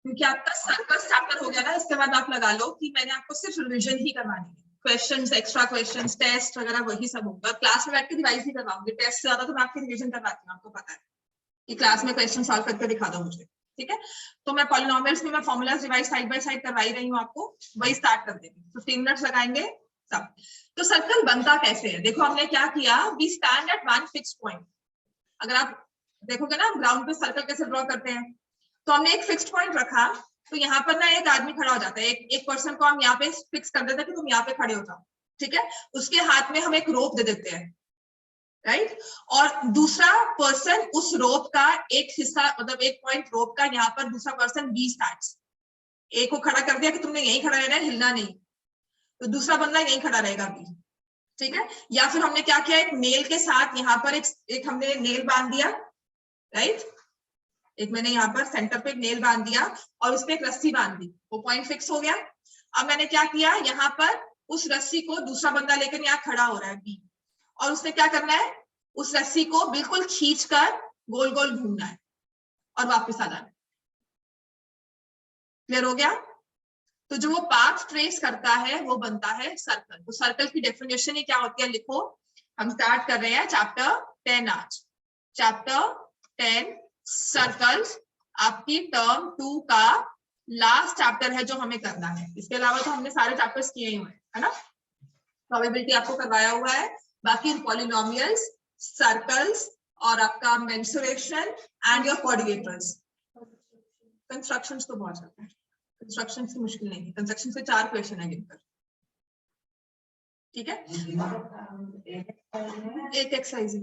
क्योंकि आपका circles chapter हो गया ना, इसके बाद आप लगा लो कि मैंने आपको सिर्फ रिविजन ही करवानी है, क्वेश्चंस, एक्स्ट्रा क्वेश्चंस, टेस्ट वगैरह वही सब होगा। क्लास में बैठ के रिवाइज नहीं करवाऊंगी, टेस्ट से ज्यादा तो मैं आपकी रिविजन करवाती हूँ, आपको पता है कि क्लास में क्वेश्चन सॉल्व करके दिखा दो मुझे, ठीक है। तो मैं पॉलिनोमियल्स में मैं formulas revise side by side करवा ही रही हूँ आपको, वही स्टार्ट कर देंगे, 15 मिनट्स लगाएंगे सब। तो सर्कल बनता कैसे है, देखो हमने क्या किया, we stand at one fix point. अगर आप देखोगे ना ग्राउंड पे सर्कल कैसे ड्रॉ करते हैं, तो हमने एक फिक्स्ड पॉइंट रखा, तो यहाँ पर ना एक आदमी खड़ा हो जाता है, एक पर्सन को हम यहाँ पे फिक्स कर देते हैं कि तुम यहाँ पे खड़े हो जाओ, ठीक है। उसके हाथ में हम एक रोप दे देते हैं, राइट, और दूसरा पर्सन उस रोप का एक हिस्सा, मतलब एक पॉइंट रोप का, यहाँ पर दूसरा पर्सन बी स्टार्ट्स, ए को खड़ा कर दिया कि तुमने यहीं खड़ा रहना है, हिलना नहीं, तो दूसरा बंदा यहीं खड़ा रहेगा बी, ठीक है। या फिर हमने क्या किया, एक नेल के साथ यहाँ पर एक हमने नेल बांध दिया, राइट, एक मैंने यहाँ पर सेंटर पे एक नेल बांध दिया और उस पर एक रस्सी बांध दी, वो पॉइंट फिक्स हो गया। अब मैंने क्या किया, यहाँ पर उस रस्सी को दूसरा बंदा लेकर यहाँ खड़ा हो रहा है बी, और उसने क्या करना है, उस रस्सी को बिल्कुल खींचकर गोल गोल घूमना है और वापस आ जाना है। क्लियर हो गया। तो जो वो पाथ ट्रेस करता है वो बनता है सर्कल। तो सर्कल की डेफिनेशन ही क्या होती है, लिखो, हम स्टार्ट कर रहे हैं चैप्टर 10 आज, चैप्टर 10 सर्कल्स, आपकी टर्म 2 का लास्ट चैप्टर है जो हमें करना है। इसके अलावा तो हमने सारे चैप्टर्स किए ही हुए हैं, है ना, प्रोबेबिलिटी आपको करवाया हुआ है, बाकी पॉलिनोमियल्स, सर्कल्स और आपका mensuration and your coordinators. Constructions तो बहुत ज्यादा है, कंस्ट्रक्शन की मुश्किल नहीं है, कंस्ट्रक्शन से 4 क्वेश्चन है गिनकर, ठीक है, एक एक्सरसाइज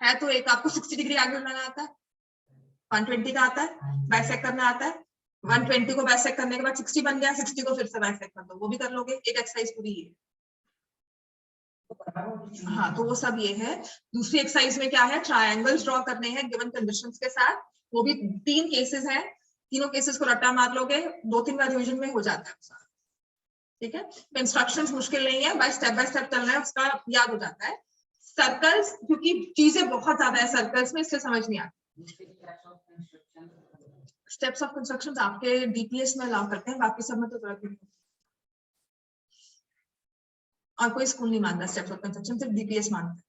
है तो एक आपको 60 डिग्री एंगल बनाना आता है, 120 का आता है, बाइसेक्ट करना आता है, 120 को बाइसेक्ट करने के बाद 60 बन गया, 60 को फिर से बाइसेक्ट कर दो, वो भी कर लोगे, एक एक्सरसाइज पूरी है। हाँ, तो वो सब ये है। दूसरी एक्सरसाइज में क्या है, ट्रायंगल्स ड्रॉ करने हैं गिवन कंडीशंस के साथ, वो भी 3 केसेस हैं, तीनों केसेस को रट्टा मार लोगे, 2-3 बार रिवीजन में हो जाता है, ठीक है। इंस्ट्रक्शंस मुश्किल नहीं है, बाय स्टेप चलना है, उसका याद हो जाता है। सर्कल्स, क्योंकि चीजें बहुत ज्यादा है सर्कल्स में, इससे समझ नहीं आती। स्टेप्स ऑफ कंस्ट्रक्शन आपके डीपीएस में अलाउ करते हैं, बाकी सब में तो जरूरत नहीं, और कोई स्कूल नहीं मानता स्टेप्स ऑफ कंस्ट्रक्शन, सिर्फ डीपीएस मानता है,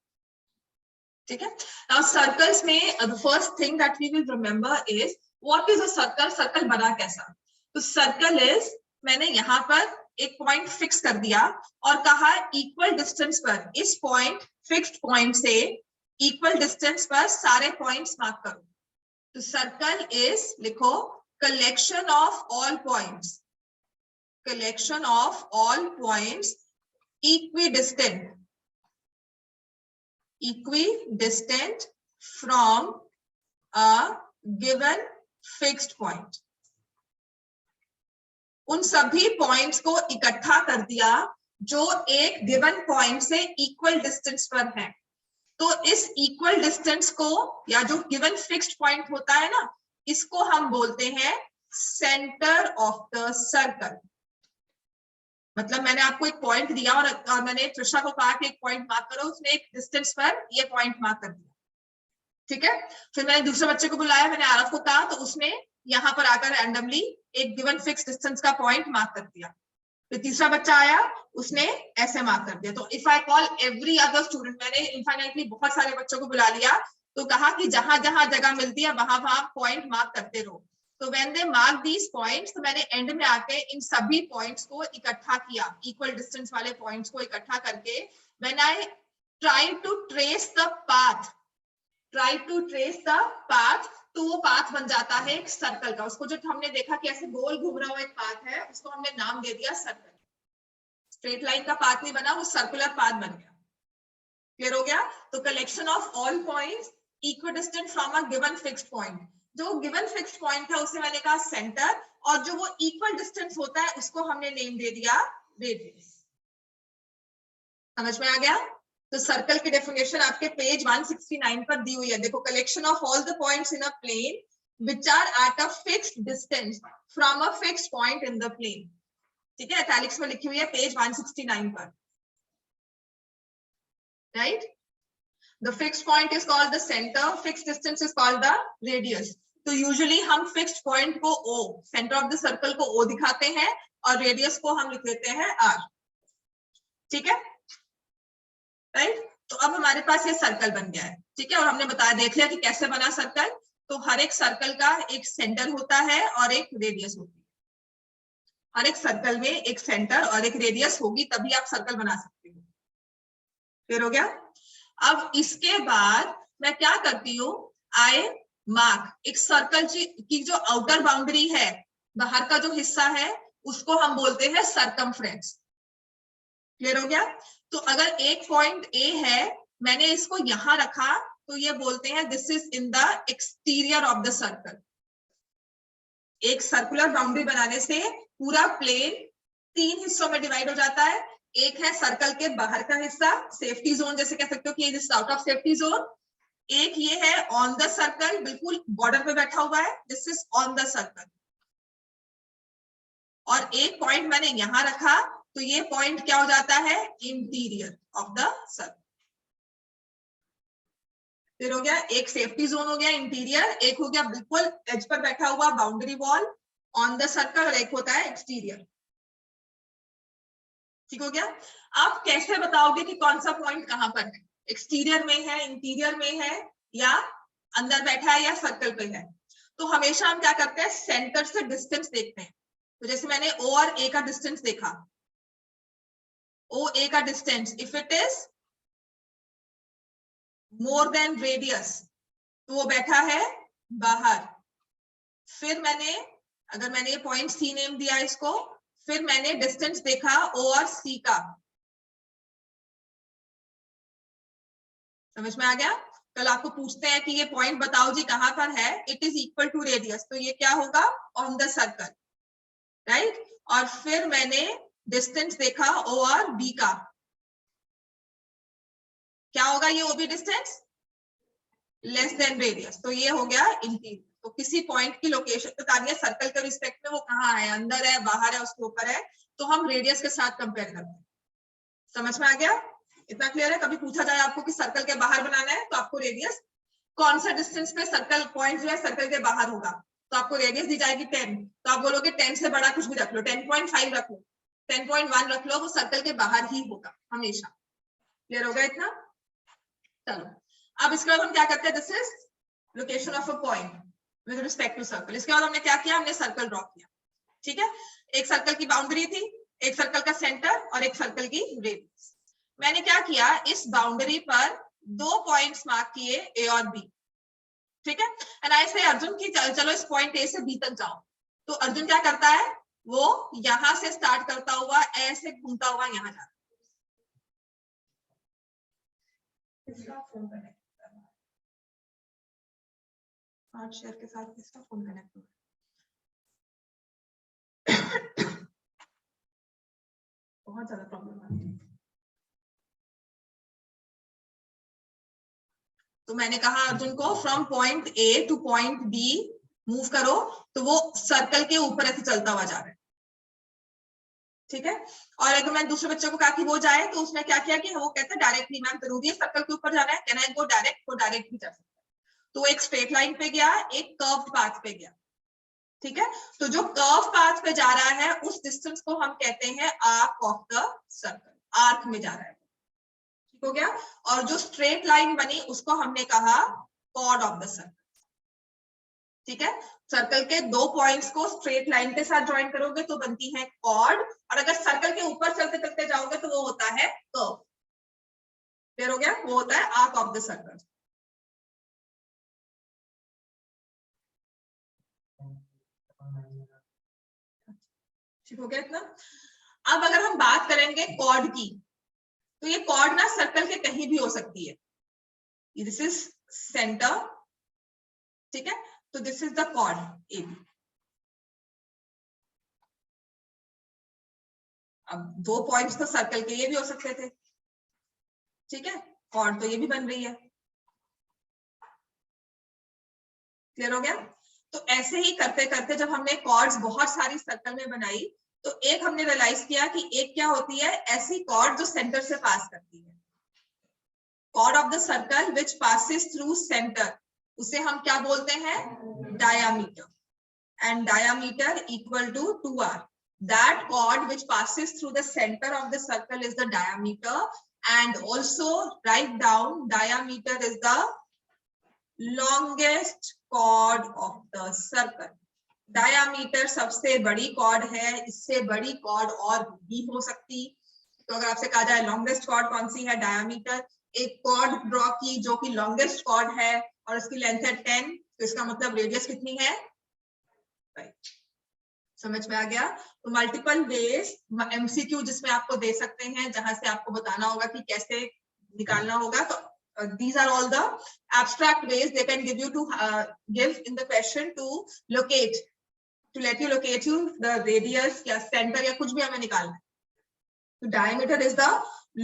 ठीक है। नाउ सर्कल्स में the first thing that we will remember is what is a circle, circle बना कैसा। तो सर्कल इज, मैंने यहाँ पर एक पॉइंट फिक्स कर दिया और कहा इक्वल डिस्टेंस पर, इस पॉइंट फिक्स्ड पॉइंट से इक्वल डिस्टेंस पर सारे पॉइंट्स मार्क करो। तो सर्कल इज, लिखो, collection of all points, collection of all points equidistant from a given fixed point। उन सभी पॉइंट्स को इकट्ठा कर दिया जो एक गिवन पॉइंट से इक्वल डिस्टेंस पर है। तो इस इक्वल डिस्टेंस को, या जो गिवन फिक्स्ड पॉइंट होता है ना, इसको हम बोलते हैं सेंटर ऑफ द सर्कल। मतलब मैंने आपको एक पॉइंट दिया और मैंने त्रिशा को कहा कि एक पॉइंट मार्क करो, उसने एक डिस्टेंस पर ये पॉइंट मार्क कर दिया, ठीक है। फिर मैंने दूसरे बच्चे को बुलाया, मैंने आरव को कहा, तो उसने यहाँ पर आकर रैंडमली एक गिवन फिक्स डिस्टेंस का पॉइंट मार्क कर दिया। फिर तीसरा बच्चा आया, उसने ऐसे मार्क कर दिया। तो if I call every other student, मैंने इनफाइनाइटली बहुत सारे बच्चों को बुला लिया, तो कहा कि जहां जहां जगह मिलती है वहां वहां पॉइंट मार्क करते रहो। तो when they mark these points, तो मैंने एंड में आके इन सभी पॉइंट्स को इकट्ठा किया, इक्वल डिस्टेंस वाले पॉइंट्स को इकट्ठा करके when I try to trace the path, तो वो पाथ बन जाता है एक सर्कल का। उसको जो हमने देखा कि ऐसे गोल घूम रहा हुआ एक पाथ है, उसको हमने नाम दे दिया सर्कल। स्ट्रेट लाइन का पाथ नहीं बना, वो सर्कुलर पाथ बन गया। क्लियर हो गया। तो collection of all points equidistant from a given fixed point, जो गिवन फिक्स्ड पॉइंट है उसे मैंने कहा सेंटर, और जो वो इक्वल डिस्टेंस होता है उसको हमने नेम दे दिया रेडियस। समझ में आ गया। तो सर्कल की डेफिनेशन आपके पेज 169 पर दी हुई है, देखो, collection of all the points in a plane which are at a fixed distance from a fixed point in the plane, ठीक है, इटैलिक्स में लिखी हुई है पेज 169 पर, right. The fixed point is called the center, fixed distance is called the radius. तो usually हम fixed point को O, centre of the circle को O दिखाते हैं और रेडियस को हम लिख लेते हैं R। ठीक है, राइट। तो अब हमारे पास ये सर्कल बन गया है, ठीक है, और हमने बताया देख लिया कि कैसे बना सर्कल। तो हर एक सर्कल का एक सेंटर होता है और एक रेडियस होती है। हर एक सर्कल में एक सेंटर और एक रेडियस होगी, तभी आप सर्कल बना सकते हो। क्लियर हो गया? अब इसके बाद मैं क्या करती हूँ, आई मार्क एक सर्कल की जो आउटर बाउंड्री है, बाहर का जो हिस्सा है, उसको हम बोलते हैं सरकमफ्रेंस। क्लियर हो गया? तो अगर एक पॉइंट ए है, मैंने इसको यहां रखा, तो ये बोलते हैं this is in the exterior of the circle. एक सर्कुलर बाउंड्री बनाने से पूरा प्लेन 3 हिस्सों में डिवाइड हो जाता है। एक है सर्कल के बाहर का हिस्सा, सेफ्टी जोन जैसे कह सकते हो कि this is out of safety zone. एक ये है ऑन द सर्कल, बिल्कुल बॉर्डर पे बैठा हुआ है, this is on the circle. और एक पॉइंट मैंने यहां रखा, तो ये पॉइंट क्या हो जाता है, इंटीरियर ऑफ द सर्कल। फिर हो गया एक सेफ्टी जोन हो गया इंटीरियर, एक हो गया बिल्कुल एज पर बैठा हुआ boundary wall on the circle, और एक होता है एक्सटीरियर। ठीक हो गया? आप कैसे बताओगे कि कौन सा पॉइंट कहां पर है, एक्सटीरियर में है, इंटीरियर में है, या अंदर बैठा है, या सर्कल पे है? तो हमेशा हम क्या करते हैं, सेंटर से डिस्टेंस देखते हैं। तो जैसे मैंने O और A का डिस्टेंस देखा, OA का distance if it is more than radius, तो वो बैठा है बाहर। फिर मैंने, अगर मैंने ये पॉइंट C नेम दिया इसको, फिर मैंने डिस्टेंस देखा O और C का। समझ में आ गया? कल आपको पूछते हैं कि ये पॉइंट बताओ जी कहां पर है, it is equal to radius, तो ये क्या होगा, ऑन द सर्कल, राइट। और फिर मैंने डिस्टेंस देखा O और B का, क्या होगा ये OB distance, less than radius, तो ये हो गया इंटीरियर। तो किसी पॉइंट की लोकेशन बता दिया सर्कल के रिस्पेक्ट में, वो कहाँ है, अंदर है, बाहर है, उसके ऊपर है, तो हम रेडियस के साथ कंपेयर करते हैं। समझ में आ गया? इतना क्लियर है? कभी पूछा जाए आपको कि सर्कल के बाहर बनाना है, तो आपको रेडियस कौन सा डिस्टेंस पे सर्कल पॉइंट जो है सर्कल के बाहर होगा, तो आपको रेडियस दी जाएगी 10, तो आप बोलोगे 10 से बड़ा कुछ भी रख लो, 10.5 रख लो, 10.1 रख लो, वो सर्कल के बाहर ही होगा हमेशा। क्लियर होगा इतना? चलो अब इसके बाद हम क्या करते हैं, this is location of a point with respect to circle. इसके बाद हमने क्या किया, हमने सर्कल ड्रॉ किया। ठीक है, एक सर्कल की बाउंड्री थी, एक सर्कल का सेंटर और एक सर्कल की रेडियस। मैंने क्या किया, इस बाउंड्री पर 2 पॉइंट्स मार्क किए A और B। ठीक है, एंड ऐसे अर्जुन की चलो इस पॉइंट A से B तक जाओ, तो अर्जुन क्या करता है, वो यहां से स्टार्ट करता हुआ ऐसे घूमता हुआ यहां जाता है। शेयर के साथ किसका फोन कनेक्ट हो, बहुत ज्यादा प्रॉब्लम आ रही है। तो मैंने कहा अर्जुन को from point A two point B move करो, तो वो सर्कल के ऊपर ऐसे चलता हुआ जा रहा है। ठीक है, और अगर मैं दूसरे बच्चों को कहा कि वो जाए, तो उसने क्या किया कि वो कहता है डायरेक्टली मैम जरूरी है सर्कल के ऊपर जाना है, कैन आई गो डायरेक्ट, तो डायरेक्ट भी जा सकता है। तो एक स्ट्रेट लाइन पे गया, एक कर्व्ड पाथ पे गया। ठीक है, तो जो कर्व पाथ पे जा रहा है उस डिस्टेंस को हम कहते हैं arc of the circle, arc में जा रहा है। ठीक हो गया, और जो स्ट्रेट लाइन बनी उसको हमने कहा कॉर्ड ऑफ द सर्कल। ठीक है, सर्कल के 2 पॉइंट्स को स्ट्रेट लाइन के साथ ज्वाइन करोगे तो बनती है कॉर्ड, और अगर सर्कल के ऊपर चलते चलते जाओगे तो वो होता है कर्व। क्लियर हो गया? वो होता है आर्क ऑफ द सर्कल। ठीक हो गया इतना? अब अगर हम बात करेंगे कॉर्ड की, तो ये कॉर्ड ना सर्कल के कहीं भी हो सकती है। दिस इज सेंटर, ठीक है, तो this is the chord AB। अब 2 पॉइंट्स तो सर्कल के ये भी हो सकते थे। ठीक है, कॉर्ड तो ये भी बन रही है। क्लियर हो गया? तो ऐसे ही करते करते जब हमने कॉर्ड्स बहुत सारी सर्कल में बनाई, तो एक हमने रियलाइज किया कि एक क्या होती है, ऐसी कॉर्ड जो सेंटर से पास करती है, chord of the circle which passes through centre, उसे हम क्या बोलते हैं, diameter. And diameter equal to 2r. That chord which passes through the center of the circle is the diameter, and also write down diameter is the longest chord of the circle. Diameter सबसे बड़ी cord है, इससे बड़ी cord और भी हो सकती. तो अगर आपसे कहा जाए लॉन्गेस्ट कॉर्ड कौन सी है, डायामीटर. एक कॉर्ड ड्रॉ की जो कि लॉन्गेस्ट कॉर्ड है और इसकी लेंथ है 10, तो इसका मतलब रेडियस कितनी है, right. समझ में आ गया. तो मल्टीपल वेज एमसीक्यू जिसमें आपको दे सकते हैं, जहां से आपको बताना होगा कि कैसे निकालना होगा. तो these are all the abstract ways they can give you to give in the question to locate, to let you locate you the radius या center या कुछ भी हमें निकालना है. तो diameter is the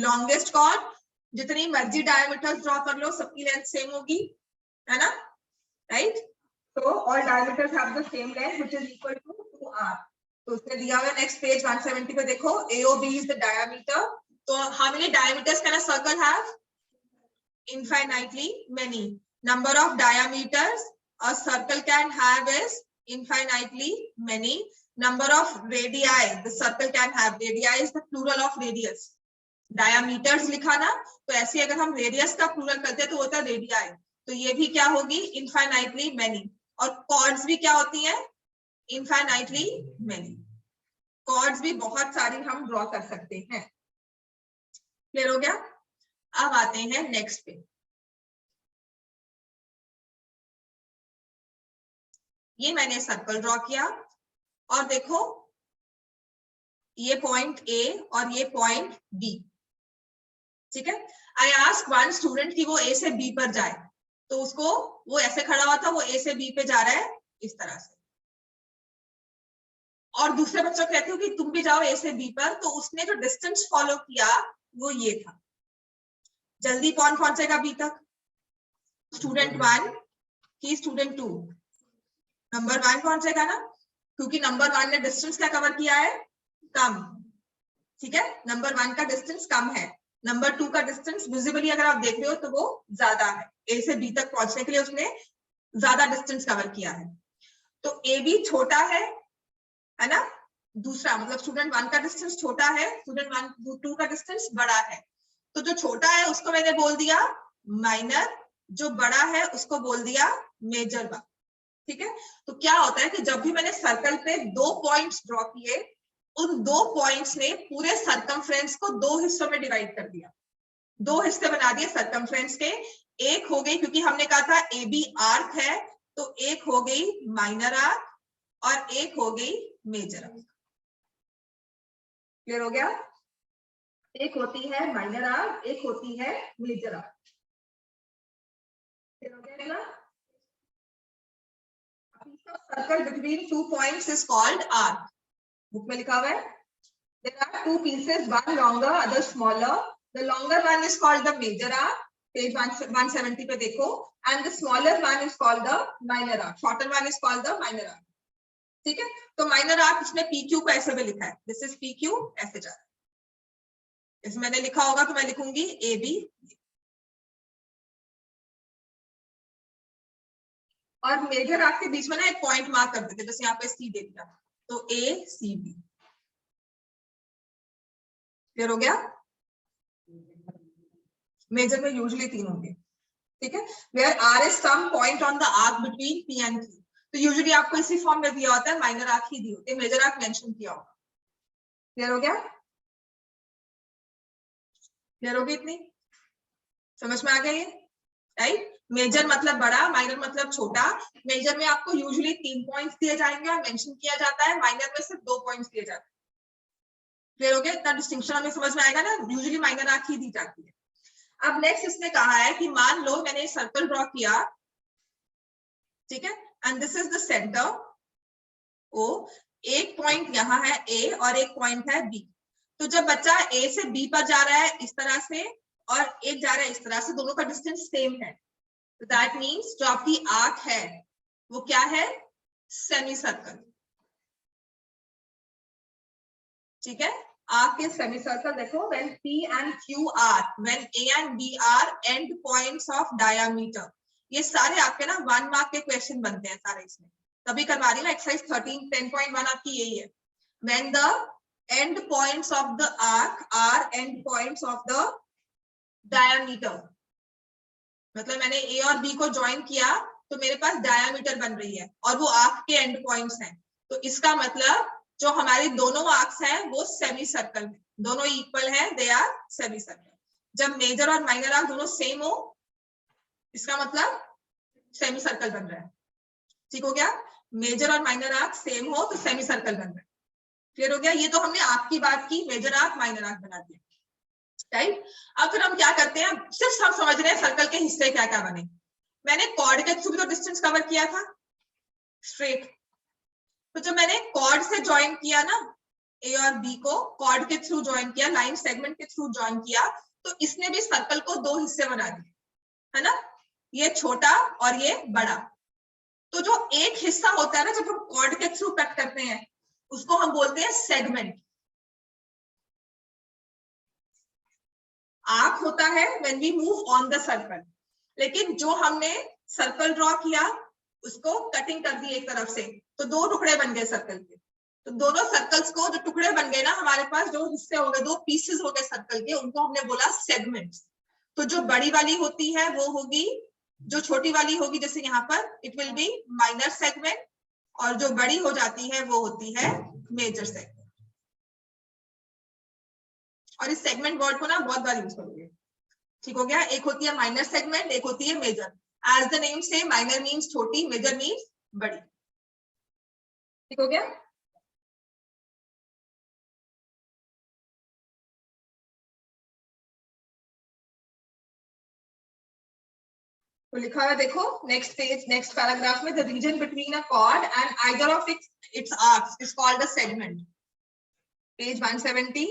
longest chord. जितनी मर्जी diameters ड्रॉ कर लो, सबकी लेंथ सेम होगी, है ना, राइट. तो all diameters have the same length which is equal to 2r. तो उसने दिया हुआ नेक्स्ट पेज 170 पे देखो, AOB is the diameter. तो how many diameters can a circle have? Infinitely many. Number of diameters a circle can have is infinitely many. Number of radii the circle can have, radii is the plural of radius. Diameters लिखा ना, तो ऐसे अगर हम radius का plural करते हैं तो होता है radii. तो ये भी क्या होगी, infinitely many. और chords भी क्या होती हैं, infinitely many. chords भी बहुत सारी हम ड्रॉ कर सकते हैं. क्लियर हो गया. अब आते हैं नेक्स्ट पे. ये मैंने सर्कल ड्रॉ किया और देखो ये पॉइंट ए और ये पॉइंट बी. ठीक है. आई आस्क वन स्टूडेंट कि वो ए से बी पर जाए, तो उसको, वो ऐसे खड़ा हुआ था, वो ए से बी पे जा रहा है इस तरह से. और दूसरे बच्चों को कहती हूँ कि तुम भी जाओ ए से बी पर, तो उसने जो डिस्टेंस फॉलो किया वो ये था. जल्दी कौन पहुंचेगा बी तक, स्टूडेंट 1 की स्टूडेंट 2. नंबर 1 पहुंचेगा ना, क्योंकि नंबर 1 ने डिस्टेंस क्या कवर किया है, कम. ठीक है, नंबर 1 का डिस्टेंस कम है. नंबर 2 का डिस्टेंस विजिबली अगर आप देख रहे हो तो वो ज्यादा है. ए से बी तक पहुंचने के लिए उसने ज्यादा डिस्टेंस कवर किया है. तो ए बी छोटा है ना, दूसरा मतलब स्टूडेंट 1 का डिस्टेंस छोटा है, स्टूडेंट 2 का डिस्टेंस बड़ा है. तो जो छोटा है उसको मैंने बोल दिया माइनर, जो बड़ा है उसको बोल दिया मेजर वन. ठीक है. तो क्या होता है कि जब भी मैंने सर्कल पे 2 पॉइंट्स ड्रॉ किए, उन 2 पॉइंट्स ने पूरे सर्कमफ्रेंस को 2 हिस्सों में डिवाइड कर दिया. 2 हिस्से बना दिए सर्कमफ्रेंस के. एक हो गई, क्योंकि हमने कहा था ए बी आर्क है, तो एक हो गई माइनर आर्क और एक हो गई मेजर आर्क. क्लियर हो गया. एक होती है माइनर आर्क, एक होती है मेजर आर्क. क्लियर हो गया. Circle between 2 points is called arc. Book में लिखा हुआ है. There are 2 pieces, one longer, other smaller. The longer one is called the major arc. Page 170 पे देखो. And the smaller one is called the minor arc. Shorter one is called the minor arc. ठीक है. तो minor arc इसमें PQ को ऐसे भी लिखा है. This is PQ, ऐसे जा रहा है. इसमें मैंने लिखा होगा तो मैं लिखूंगी AB. और मेजर आर्क के बीच में ना एक पॉइंट मार्क कर देते, जैसे यहाँ पे C दे दिया, तो ACB. क्लियर हो गया. मेजर में यूजुअली 3 होंगे. ठीक है. Where R is some point on the arc between P and Q. तो यूजुअली आपको इसी फॉर्म में दिया होता है, माइनर आर्क ही दी होती है, मेजर आर्क मेंशन किया होगा. क्लियर हो गया. क्लियर हो गई. इतनी समझ में आ गया ये, राइट. मेजर मतलब बड़ा, माइनर मतलब छोटा. मेजर में आपको यूजुअली 3 पॉइंट्स दिए जाएंगे और मेंशन किया जाता है. माइनर में सिर्फ 2 पॉइंट्स दिए जाते हैं. क्लियर हो गया. इतना डिस्टिंक्शन हमें समझ में आएगा ना. यूजुअली माइनर आर्क ही दी जाती है. अब नेक्स्ट इसने कहा है कि मान लो मैंने सर्कल ड्रॉ किया, ठीक है, and this is the centre O. एक पॉइंट यहाँ है A और एक पॉइंट है B. तो जब बच्चा A से B पर जा रहा है इस तरह से और एक जा रहा है इस तरह से, दोनों का डिस्टेंस सेम है. तो दैट मीन्स जो आपकी आर्क है वो क्या है, सेमी सर्कल. ठीक है. Arc is semi circle. देखो, when P and Q are, when A and B are end points of diameter. ये सारे आपके ना 1 मार्क के क्वेश्चन बनते हैं सारे इसमें, तभी करवा रही हूँ ना। एक्सरसाइज 10.1 आपकी यही है। When the end points of the arc are end points of the diameter, मतलब मैंने ए और बी को ज्वाइन किया तो मेरे पास डायमीटर बन रही है और वो आर्क के एंड पॉइंट्स हैं, तो इसका मतलब जो हमारे दोनों आर्क्स हैं वो सेमी सर्कल में, दोनों इक्वल हैं, दे आर सेमी सर्कल। जब मेजर और माइनर आर्क दोनों सेम हो, इसका मतलब सेमी सर्कल बन रहा है। ठीक हो गया? मेजर और माइनर आर्क सेम हो तो सेमी सर्कल बन रहा है। क्लियर हो गया? ये तो हमने आर्क की बात की, मेजर आर्क माइनर आर्क बना दिया, राइट। अब फिर हम क्या करते हैं, सिर्फ हम समझ रहे हैं सर्कल के हिस्से क्या क्या बने। मैंने कॉर्ड के थ्रू भी तो डिस्टेंस कवर किया था स्ट्रेट, तो जब मैंने कॉर्ड से ज्वाइन किया ना ए और बी को, कॉर्ड के थ्रू ज्वाइन किया, लाइन सेगमेंट के थ्रू ज्वाइन किया, तो इसने भी सर्कल को 2 हिस्से बना दिए, है ना, ये छोटा और ये बड़ा। तो जो एक हिस्सा होता है ना जब हम कॉर्ड के थ्रू कट करते हैं, उसको हम बोलते हैं सेगमेंट। आर्क होता है when we move on the circle, लेकिन जो हमने सर्कल ड्रॉ किया उसको कटिंग कर दी एक तरफ से, तो 2 टुकड़े बन गए सर्कल के। तो दोनों सर्कल्स को जो टुकड़े बन गए ना, हमारे पास जो हिस्से हो गए, 2 पीसेस हो गए सर्कल के, उनको हमने बोला सेगमेंट्स। तो जो बड़ी वाली होती है वो होगी, जो छोटी वाली होगी जैसे यहाँ पर it will be minor segment, और जो बड़ी हो जाती है वो होती है मेजर सेगमेंट। और इस सेगमेंट वर्ड को ना बहुत बार यूज करोगे। ठीक हो गया? एक होती है माइनर सेगमेंट, एक होती है मेजर। एज द नेम से, माइनर मीन्स छोटी, मेजर मीन्स बड़ी। ठीक हो गया? तो लिखा हुआ देखो नेक्स्ट पेज, नेक्स्ट पैराग्राफ में, the region between a cord and either of its arcs is called a segment. Page 170,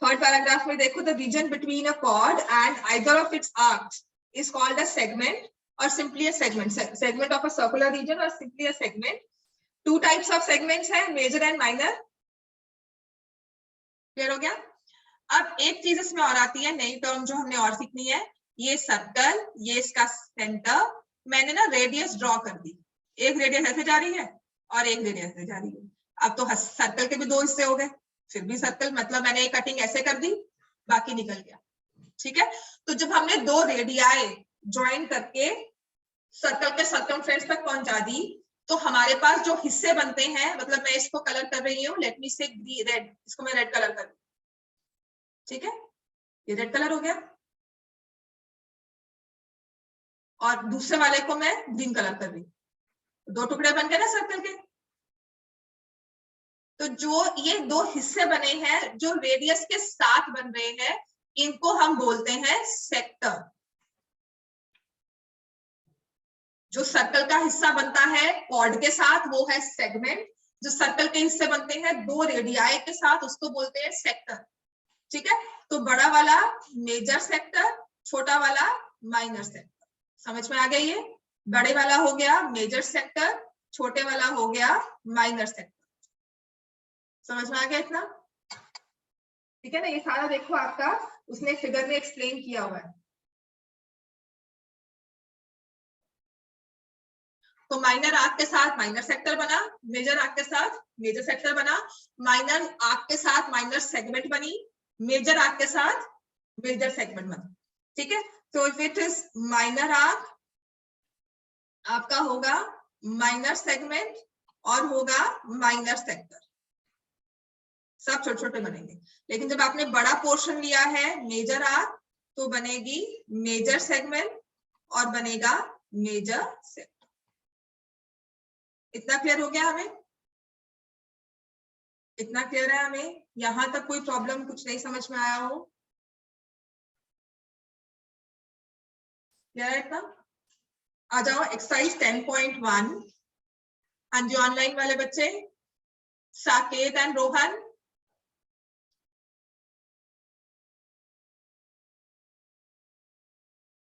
third paragraph में देखो, the region between a cord and either of its arcs is called a segment or simply a segment. Segment of a circular region or simply a segment. 2 types of segments है, major and minor. Clear हो गया? अब एक चीज इसमें और आती है, नई टर्म जो हमने और सीखनी है, ये सर्कल, ये इसका सेंटर, मैंने ना रेडियस ड्रॉ कर दी। एक रेडियस ऐसे जा रही है और एक रेडियस ऐसे जा रही है। अब तो सर्कल के भी 2 हिस्से हो गए, फिर भी सर्कल, मतलब मैंने एक कटिंग ऐसे कर दी, बाकी निकल गया। ठीक है? तो जब हमने 2 रेडियाई ज्वाइन करके सर्कल के सर्कमफ्रेंस तक पहुंचा दी, तो हमारे पास जो हिस्से बनते हैं, मतलब मैं इसको कलर कर रही हूँ, लेट मी से रेड, इसको मैं रेड कलर कर दूं। ठीक है? ये रेड कलर हो गया, और दूसरे वाले को मैं ग्रीन कलर कर रही हूँ। 2 टुकड़े बन गए ना सर्कल के। तो जो ये 2 हिस्से बने हैं जो रेडियस के साथ बन रहे हैं, इनको हम बोलते हैं सेक्टर। जो सर्कल का हिस्सा बनता है कॉर्ड के साथ वो है सेगमेंट, जो सर्कल के हिस्से बनते हैं 2 रेडियाई के साथ उसको बोलते हैं सेक्टर। ठीक है? तो बड़ा वाला मेजर सेक्टर, छोटा वाला माइनर सेक्टर। समझ में आ गया? ये बड़े वाला हो गया मेजर सेक्टर, छोटे वाला हो गया माइनर सेक्टर। समझ में आ गया इतना? ठीक है ना? ये सारा देखो आपका उसने फिगर में एक्सप्लेन किया हुआ है। तो माइनर आर्क के साथ माइनर सेक्टर बना, मेजर आर्क के साथ मेजर सेक्टर बना, माइनर आर्क के साथ माइनर सेगमेंट बनी, मेजर आर्क के साथ मेजर सेगमेंट बना। ठीक है? तो if it is minor arc, आपका होगा माइनर सेगमेंट और होगा माइनर सेक्टर, सब छोटे छोटे बनेंगे। लेकिन जब आपने बड़ा पोर्शन लिया है मेजर आर्क, तो बनेगी मेजर सेगमेंट और बनेगा मेजर सेक्टर। इतना क्लियर हो गया हमें? इतना क्लियर है हमें? यहां तक कोई प्रॉब्लम, कुछ नहीं समझ में आया हो? क्लियर है इतना? आ जाओ एक्सरसाइज 10.1। हाँ जी, ऑनलाइन वाले बच्चे, साकेत एंड रोहन,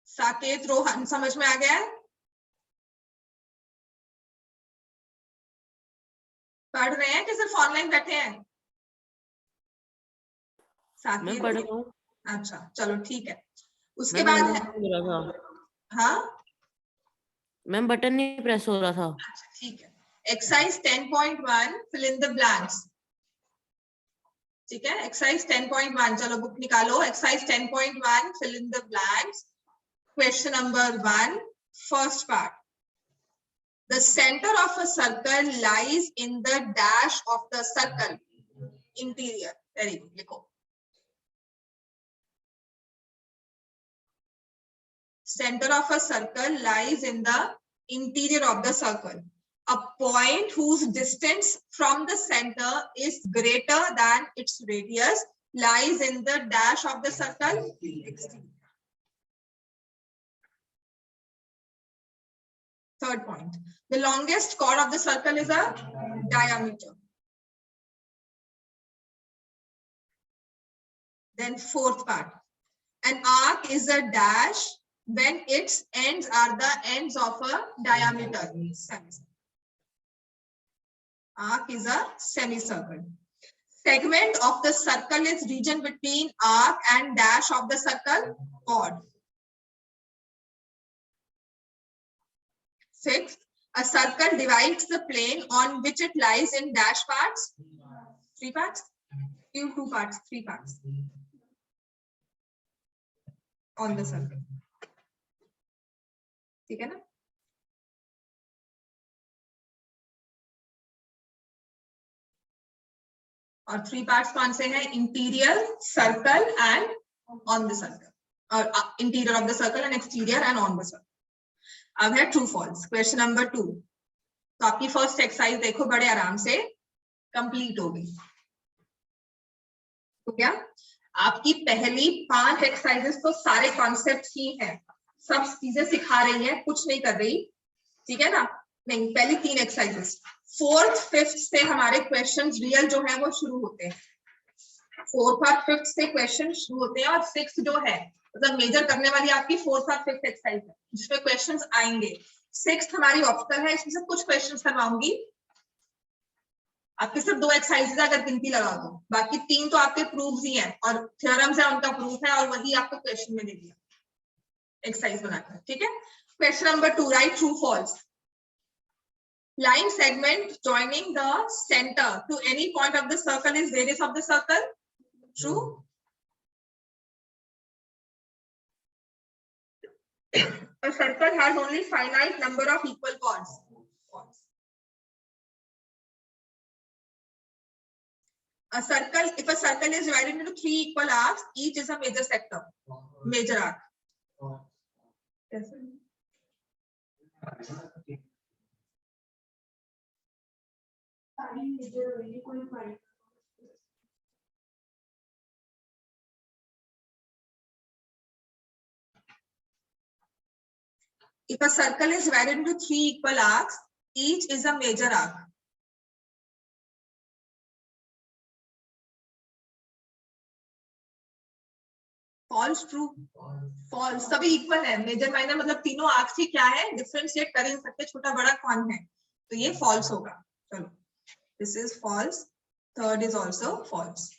साकेत रोहन समझ में आ गया है? पढ़ रहे हैं कि सिर्फ ऑनलाइन बैठे हैं? मैं पढ़ रहा हूँ। अच्छा चलो ठीक है। उसके बाद है, हाँ मैम बटन नहीं प्रेस हो रहा था। अच्छा ठीक है। Exercise 10.1 fill in the blanks. ठीक है, एक्सरसाइज 10.1, चलो बुक निकालो। Exercise 10.1 fill in the blanks. Question number 1, first part. The center of a circle lies in the dash of the circle. Interior. Very good. लिखो। Center of a circle lies in the interior of the circle. A point whose distance from the center is greater than its radius lies in the dash of the circle. Third point. The longest chord of the circle is a diameter. Then fourth part. An arc is a dash when its ends are the ends of a diameter. Arc is a semicircle. Segment of the circle is region between arc and dash of the circle, chord. Sixth, a circle divides the plane on which it lies in dash parts. 3 parts? 2 parts, 3 parts. On the circle. ठीक है ना? और 3 parts कौन से हैं? Interior, circle and on the circle, और interior of the circle and exterior and on the circle. अब है ट्रू फॉल्स। Question number 2। तो आपकी फर्स्ट एक्सरसाइज देखो बड़े आराम से कंप्लीट हो गई। तो क्या आपकी पहली 5 एक्सरसाइजेस तो सारे कॉन्सेप्ट ही हैं, सब चीजें सिखा रही है, कुछ नहीं कर रही, ठीक है ना? नहीं, पहली 3 एक्सरसाइजेस। 4th 5th से हमारे क्वेश्चंस रियल जो है वो शुरू होते हैं। 4th और 5th से क्वेश्चन शुरू होते हैं, और 6th जो है मतलब मेजर करने वाली आपकी 4th और 5th एक्सरसाइज है जिसमें क्वेश्चंस आएंगे। 6th हमारी ऑप्शनल है, इसमें से कुछ क्वेश्चंस करवाऊंगी। आपके सिर्फ 2 एक्सरसाइजेस अगर गिनती लगा दो, बाकी 3 तो आपके प्रूफ्स ही हैं और थ्योरम्स है, उनका प्रूफ है, और वही आपको क्वेश्चन में दे दिया एक्सरसाइज बनाकर। ठीक है, question number 2, right true false. Line segment joining the center to any point of the circle is radius of the circle. True. A circle has only finite number of equal chords. A circle, if a circle is divided into 3 equal arcs, each is a major sector, major arc. Yes. If a circle is divided into 3 equal arcs, each is a major arc. False, true, false, सभी equal है। Major minor मतलब तीनों arcs ही क्या है, differentiate कर ही सकते, छोटा बड़ा कौन है, तो ये फॉल्स होगा। चलो, this is false. Third is also false.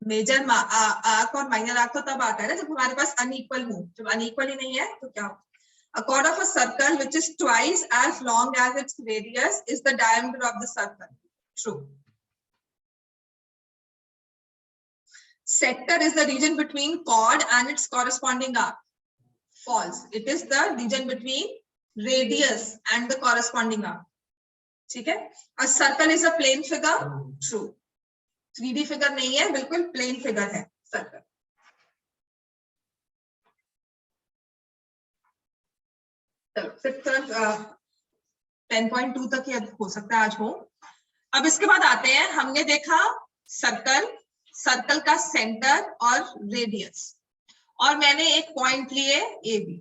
Major arc और माइनर आर्क तो तब आता है ना जब हमारे पास अनइक्वल हो, जब अनइक्वल ही नहीं है तो क्या हो। A chord of a circle which is twice as long as its radius is the diameter of the circle. True. Sector is the region between chord and its corresponding arc. False. It is the region between radius and the corresponding arc. ठीक है। A circle is a plane figure. True. 3D figure नहीं है, बिल्कुल plane figure है circle. चलो 10.2 तक ही हो सकता है आज हो। अब इसके बाद आते हैं, हमने देखा सर्कल, सर्कल का सेंटर और रेडियस, और मैंने एक पॉइंट लिए ए बी।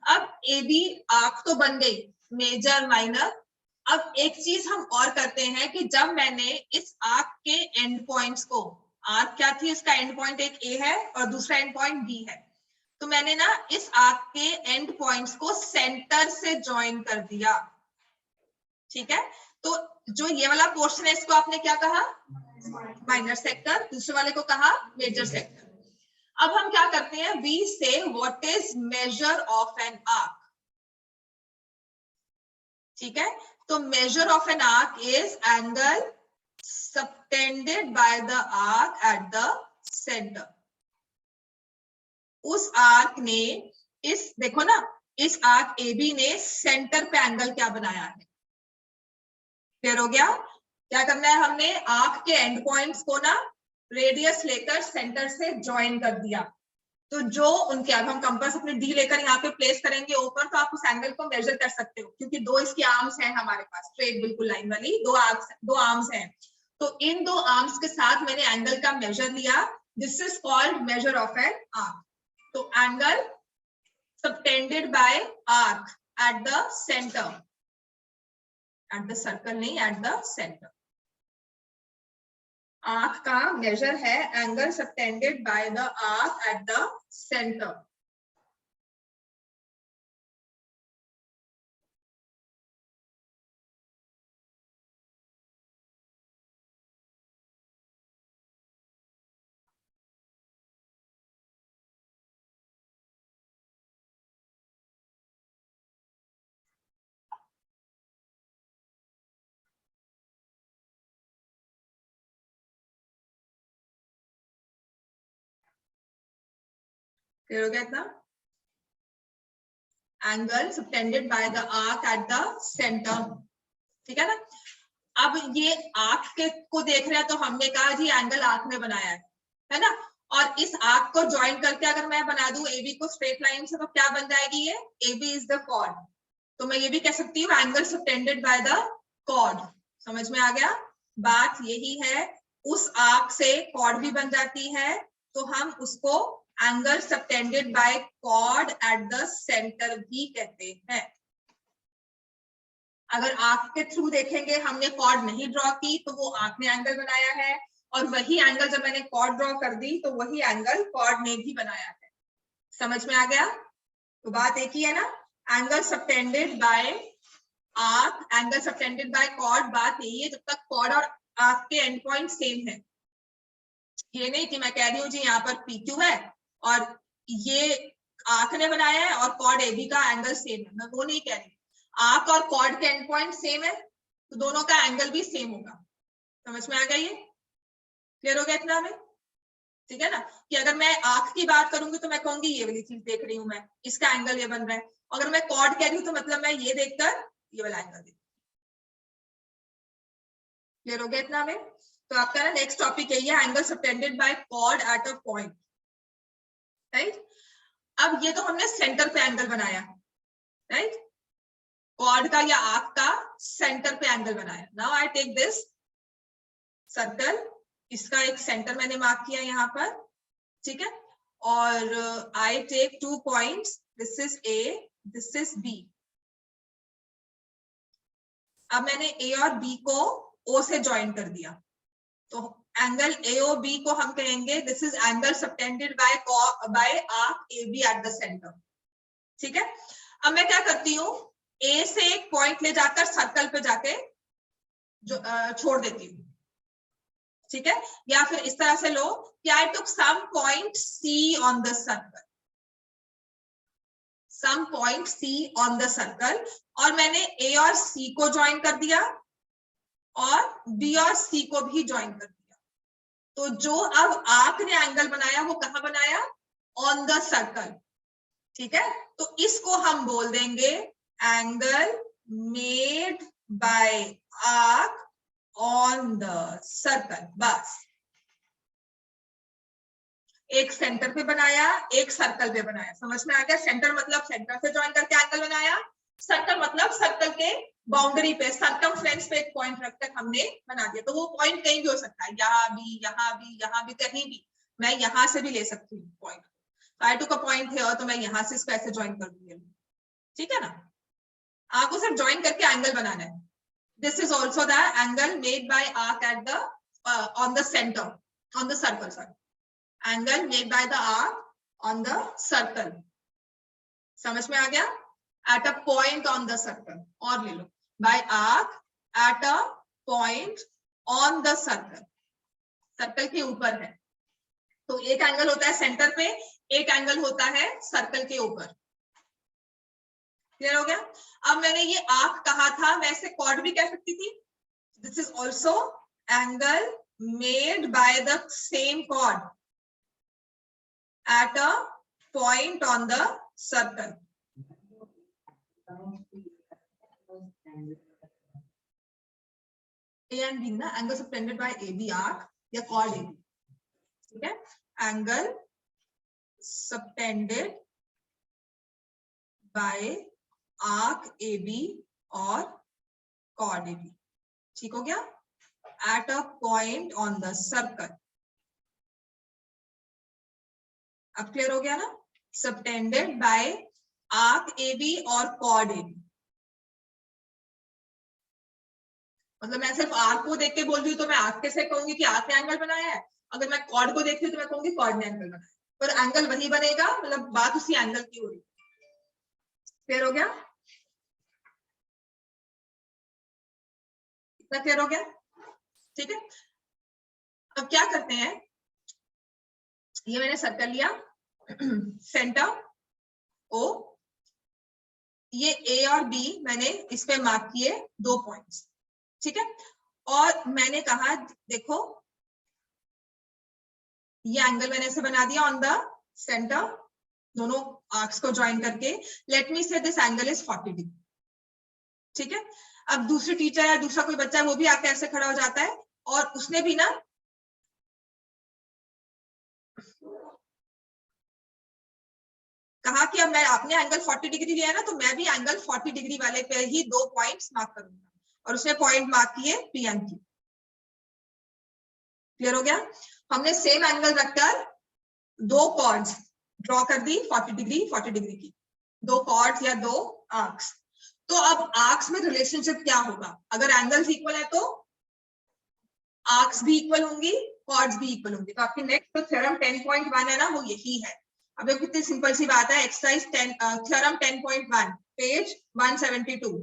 अब ए बी आर्क तो बन गई, मेजर माइनर। अब एक चीज हम और करते हैं कि जब मैंने इस आर्क के एंड पॉइंट्स को, आर्क क्या थी, इसका एंड पॉइंट एक ए है और दूसरा एंड पॉइंट बी है, तो मैंने ना इस आर्क के एंड पॉइंट्स को सेंटर से ज्वाइन कर दिया। ठीक है, तो जो ये वाला पोर्शन है इसको आपने क्या कहा, माइनर सेक्टर, दूसरे वाले को कहा मेजर सेक्टर। अब हम क्या करते हैं, वी से what is major of an arc. ठीक है, तो major of an arc is angle subtended by the arc at the centre. उस आर्क ने, इस देखो ना, इस आर्क AB ने सेंटर पे एंगल क्या बनाया है। क्लियर हो गया? क्या करना है, हमने आर्क के एंड पॉइंट्स को ना रेडियस लेकर सेंटर से ज्वाइन कर दिया। तो जो उनके, अब हम कंपास अपने डी लेकर यहाँ पे प्लेस करेंगे ऊपर, तो आप उस एंगल को मेजर कर सकते हो, क्योंकि दो इसकी आर्म्स हैं हमारे पास, स्ट्रेट बिल्कुल लाइन वाली दो आर्म्स हैं। तो इन दो आर्म्स के साथ मैंने एंगल का मेजर लिया। This is called measure of an arc. तो angle subtended by arc at the centre, at the circle नहीं, एट द सेंटर। आर्क का मेजर है angle subtended by the arc at the centre. Clear हो गया इतना? Angle subtended by the arc at the centre, ठीक है ना। अब ये आर्क के को देख रहे हैं, तो हमने कहा जी एंगल आर्क ने बनाया है ना। और इस आर्क को ज्वाइन करके अगर मैं बना दूं AB को स्ट्रेट लाइन से, तो क्या बन जाएगी ये, AB इज द कॉर्ड। तो मैं ये भी कह सकती हूँ angle subtended by the chord. समझ में आ गया? बात यही है, उस आर्क से कॉर्ड भी बन जाती है, तो हम उसको angle subtended by chord at the centre भी कहते हैं। अगर आर्क के थ्रू देखेंगे, हमने कॉर्ड नहीं ड्रॉ की, तो वो आर्क ने एंगल बनाया है, और वही एंगल जब मैंने कॉर्ड ड्रॉ कर दी, तो वही एंगल कॉर्ड ने भी बनाया है। समझ में आ गया? तो बात एक ही है ना, angle subtended by arc, angle subtended by chord, बात यही है, जब तक कॉर्ड और आर्क के एंड पॉइंट सेम है। ये नहीं कि मैं कह रही हूँ जी यहाँ पर PQ है और ये आर्क ने बनाया है और कॉर्ड AB का एंगल सेम है, मैं वो नहीं कह रही। आर्क और कॉर्ड के एंड पॉइंट सेम है, तो दोनों का एंगल भी सेम होगा। समझ में आ गया? ये क्लियर हो गया इतना में? ठीक है ना, कि अगर मैं आर्क की बात करूंगी तो मैं कहूंगी ये वाली चीज देख रही हूँ मैं, इसका एंगल ये बन रहा है। अगर मैं कॉर्ड कह रही हूँ, तो मतलब मैं ये देखकर ये वाला एंगल देखूँ। क्लियर हो गया इतना में? तो आपका ना नेक्स्ट टॉपिक यही है, angle subtended by chord at a point, right. अब ये तो हमने सेंटर पे एंगल बनाया, राइट, कॉर्ड का या आर्क का सेंटर पे एंगल बनाया। Now I take this circle, इसका एक सेंटर मैंने मार्क किया यहाँ पर, ठीक है, और I take 2 points, this is A, this is B। अब मैंने A और B को O से ज्वाइन कर दिया, तो एंगल AOB को हम कहेंगे this is angle subtended by arc AB eight the centre, ठीक है। अब मैं क्या करती हूँ, A से एक पॉइंट ले जाकर सर्कल पे जाके छोड़ देती हूँ, ठीक है। या फिर इस तरह से लो कि I took some point C on the circle, some point C on the circle, और मैंने A और C को ज्वाइन कर दिया और B और C को भी ज्वाइन कर दिया। तो जो अब आर्क ने एंगल बनाया, वो कहाँ बनाया, ऑन द सर्कल, ठीक है। तो इसको हम बोल देंगे angle made by arc on the circle. बस, एक सेंटर पे बनाया, एक सर्कल पे बनाया। समझ में आ गया? सेंटर मतलब सेंटर से ज्वाइन करके एंगल बनाया, सर्कल मतलब सर्कल के बाउंड्री पे, सर्कमफ्रेंस पे एक पॉइंट रखकर हमने बना दिया। तो वो पॉइंट कहीं भी हो सकता है, यहाँ भी, यहाँ भी, यहाँ भी, कहीं भी। मैं यहाँ से भी ले सकती हूँ पॉइंट। आई टू का पॉइंट है, तो मैं यहाँ से इसको ऐसे ज्वाइन कर दूंगी, ठीक है ना। आपको सिर्फ ज्वाइन करके एंगल बनाना है। This is also the angle made by arc at the on the centre, on the circle, sorry, angle made by the arc on the circle. समझ में आ गया? At a point on the circle, और ले लो, by arc at a point on the circle, circle के ऊपर है। तो एक एंगल होता है सेंटर पे, एक एंगल होता है सर्कल के ऊपर। क्लियर हो गया? अब मैंने ये आर्क कहा था, मैं इसे कॉर्ड भी कह सकती थी. This is also angle made by the same chord at a point on the circle. A and B ना, angle subtended by AB arc या कॉर्ड AB. ठीक है, angle subtended by arc AB और chord AB. ठीक हो गया? At a point on the circle. अब clear हो गया ना? सबटेंडेड बाय आर्क AB और कॉर्ड AB. मतलब मैं सिर्फ आर्क को देख के बोल रही हूँ तो मैं आर्क कैसे कहूंगी कि आर्क ने एंगल बनाया है. अगर मैं कॉर्ड को देखती हूँ तो मैं कहूंगी कॉर्ड ने एंगल बनाया है. पर एंगल वही बनेगा, मतलब बात उसी एंगल की हो रही है. क्लियर हो गया? इतना क्लियर हो गया? ठीक है, अब क्या करते हैं, ये मैंने सर्कल लिया, सेंटर O, ये A और B मैंने इस पे मार्क किए 2 पॉइंट्स. ठीक है, और मैंने कहा देखो ये एंगल मैंने ऐसे बना दिया ऑन द सेंटर, दोनों आर्क्स को ज्वाइन करके. लेट मी से दिस एंगल इज 40 डिग्री. ठीक है, अब दूसरी टीचर या दूसरा कोई बच्चा है वो भी आके ऐसे खड़ा हो जाता है और उसने भी ना कहा कि अब मैं आपने एंगल 40 डिग्री लिया है ना, तो मैं भी एंगल 40 डिग्री वाले पे ही 2 पॉइंट्स मार्क करूंगा. और उसने पॉइंट मार्क किए P and Q. क्लियर हो गया? हमने सेम एंगल रखकर 2 कॉर्ड्स ड्रॉ कर दी 40 डिग्री की, 2 कॉर्ड्स या 2 आर्क्स. तो अब आर्क्स में रिलेशनशिप क्या होगा? अगर एंगल्स इक्वल है तो आर्क्स भी इक्वल होंगी, कॉर्ड्स भी इक्वल होंगी. तो आपकी नेक्स्ट जो थ्योरम 10.1 है ना, वो यही है. अब ये कितनी सिंपल सी बात है. Exercise theorem 10.1 page 172.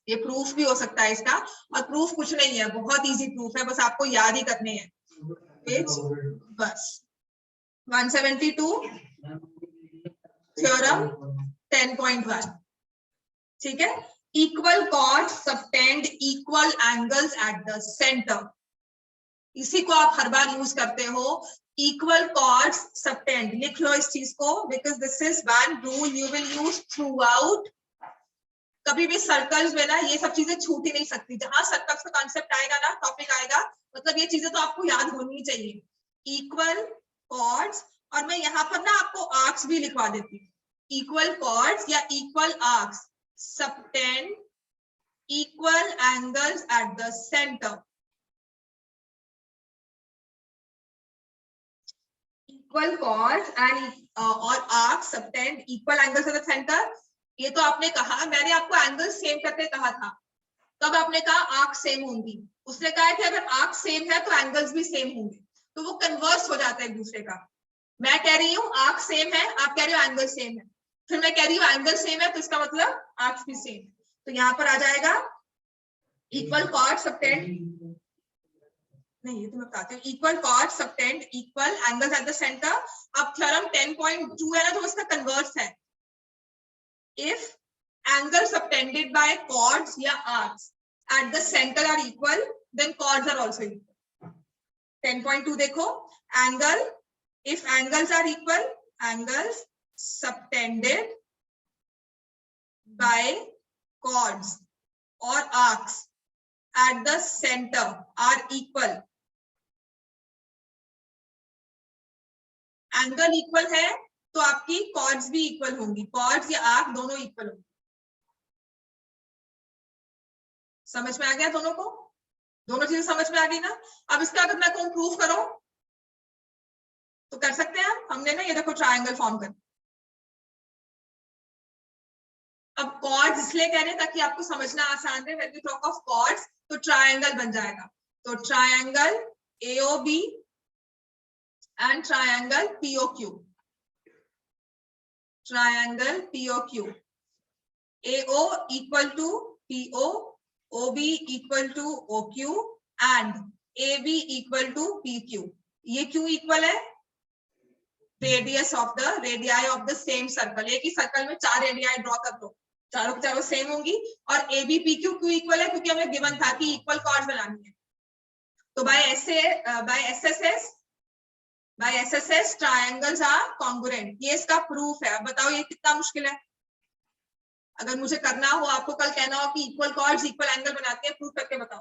ये प्रूफ भी हो सकता है इसका, और प्रूफ कुछ नहीं है, बहुत इजी प्रूफ है, बस आपको याद ही करने हैं. पेज बस 172 थ्योरम 10.1. ठीक है, equal chords subtend equal angles at the centre. इसी को आप हर बार यूज करते हो, इक्वल कॉर्ड्स सबटेंड. लिख लो इस चीज को, because this is one rule you will use through out. कभी भी सर्कल्स में ना ये सब चीजें छूट ही नहीं सकती. जहां सर्कल्स का कॉन्सेप्ट आएगा ना, टॉपिक आएगा, मतलब ये चीजें तो आपको याद होनी ही चाहिए. इक्वल कॉर्ड्स, और मैं यहाँ पर ना आपको आर्क्स भी लिखवा देती हूँ. इक्वल कॉर्ड्स या equal arcs subtend equal angles at the centre. Equal chords and और arcs subtend equal angles at the centre. ये तो आपने कहा, मैंने आपको एंगल सेम करके कहा था, तब आपने कहा आर्क सेम होंगी. उसने कहा कि अगर आर्क सेम है तो एंगल्स भी सेम होंगे, तो वो कन्वर्स हो जाता है एक दूसरे का. मैं कह रही हूँ आर्क सेम है, आप कह रहे हो एंगल सेम है, फिर मैं कह रही हूँ एंगल सेम है, तो इसका मतलब आर्क्स भी सेम है. तो यहाँ पर आ जाएगा इक्वल कॉर्ड सबटेंड, नहीं ये तो मैं बताती हूँ, equal cord subtend equal angles at the centre. अब थ्योरम 10.2 है ना, जो इसका कन्वर्स है. If angles subtended by chords या arcs at the center are equal, then chords are also equal. 10.2 देखो, angle, if angles are equal, angles subtended by chords or arcs at the center are equal. Angle equal है तो आपकी chords भी equal होंगी, chords या arc दोनों equal होंगे. समझ में आ गया दोनों को? दोनों चीजें समझ में आ गई ना? अब इसका अगर मैं कहूँ प्रूफ करो तो कर सकते हैं हमने ना, ये देखो ट्रायंगल फॉर्म कर. अब कॉर्ड्स इसलिए कह रहे हैं ताकि आपको समझना आसान रहे. When we talk of chords तो ट्रायंगल बन जाएगा. तो triangle AOB and triangle POQ. triangle POQ. AO equal to PO, OB equal to OQ and AB equal to PQ. ये क्यों इक्वल है? Radius of the radii of the same circle. एक ही circle में 4 radii draw कर दो, चारों की चारों सेम होंगी, और ए बी पी क्यू क्यों इक्वल है, क्योंकि हमें गिवन था कि इक्वल कॉर्ड्स बनानी है। तो by SSS triangles are congruent, ये इसका प्रूफ है। अब बताओ ये कितना मुश्किल है। अगर मुझे करना हो, आपको कल कहना हो कि इक्वल कॉर्ड्स इक्वल एंगल बनाते हैं, प्रूफ करके बताओ,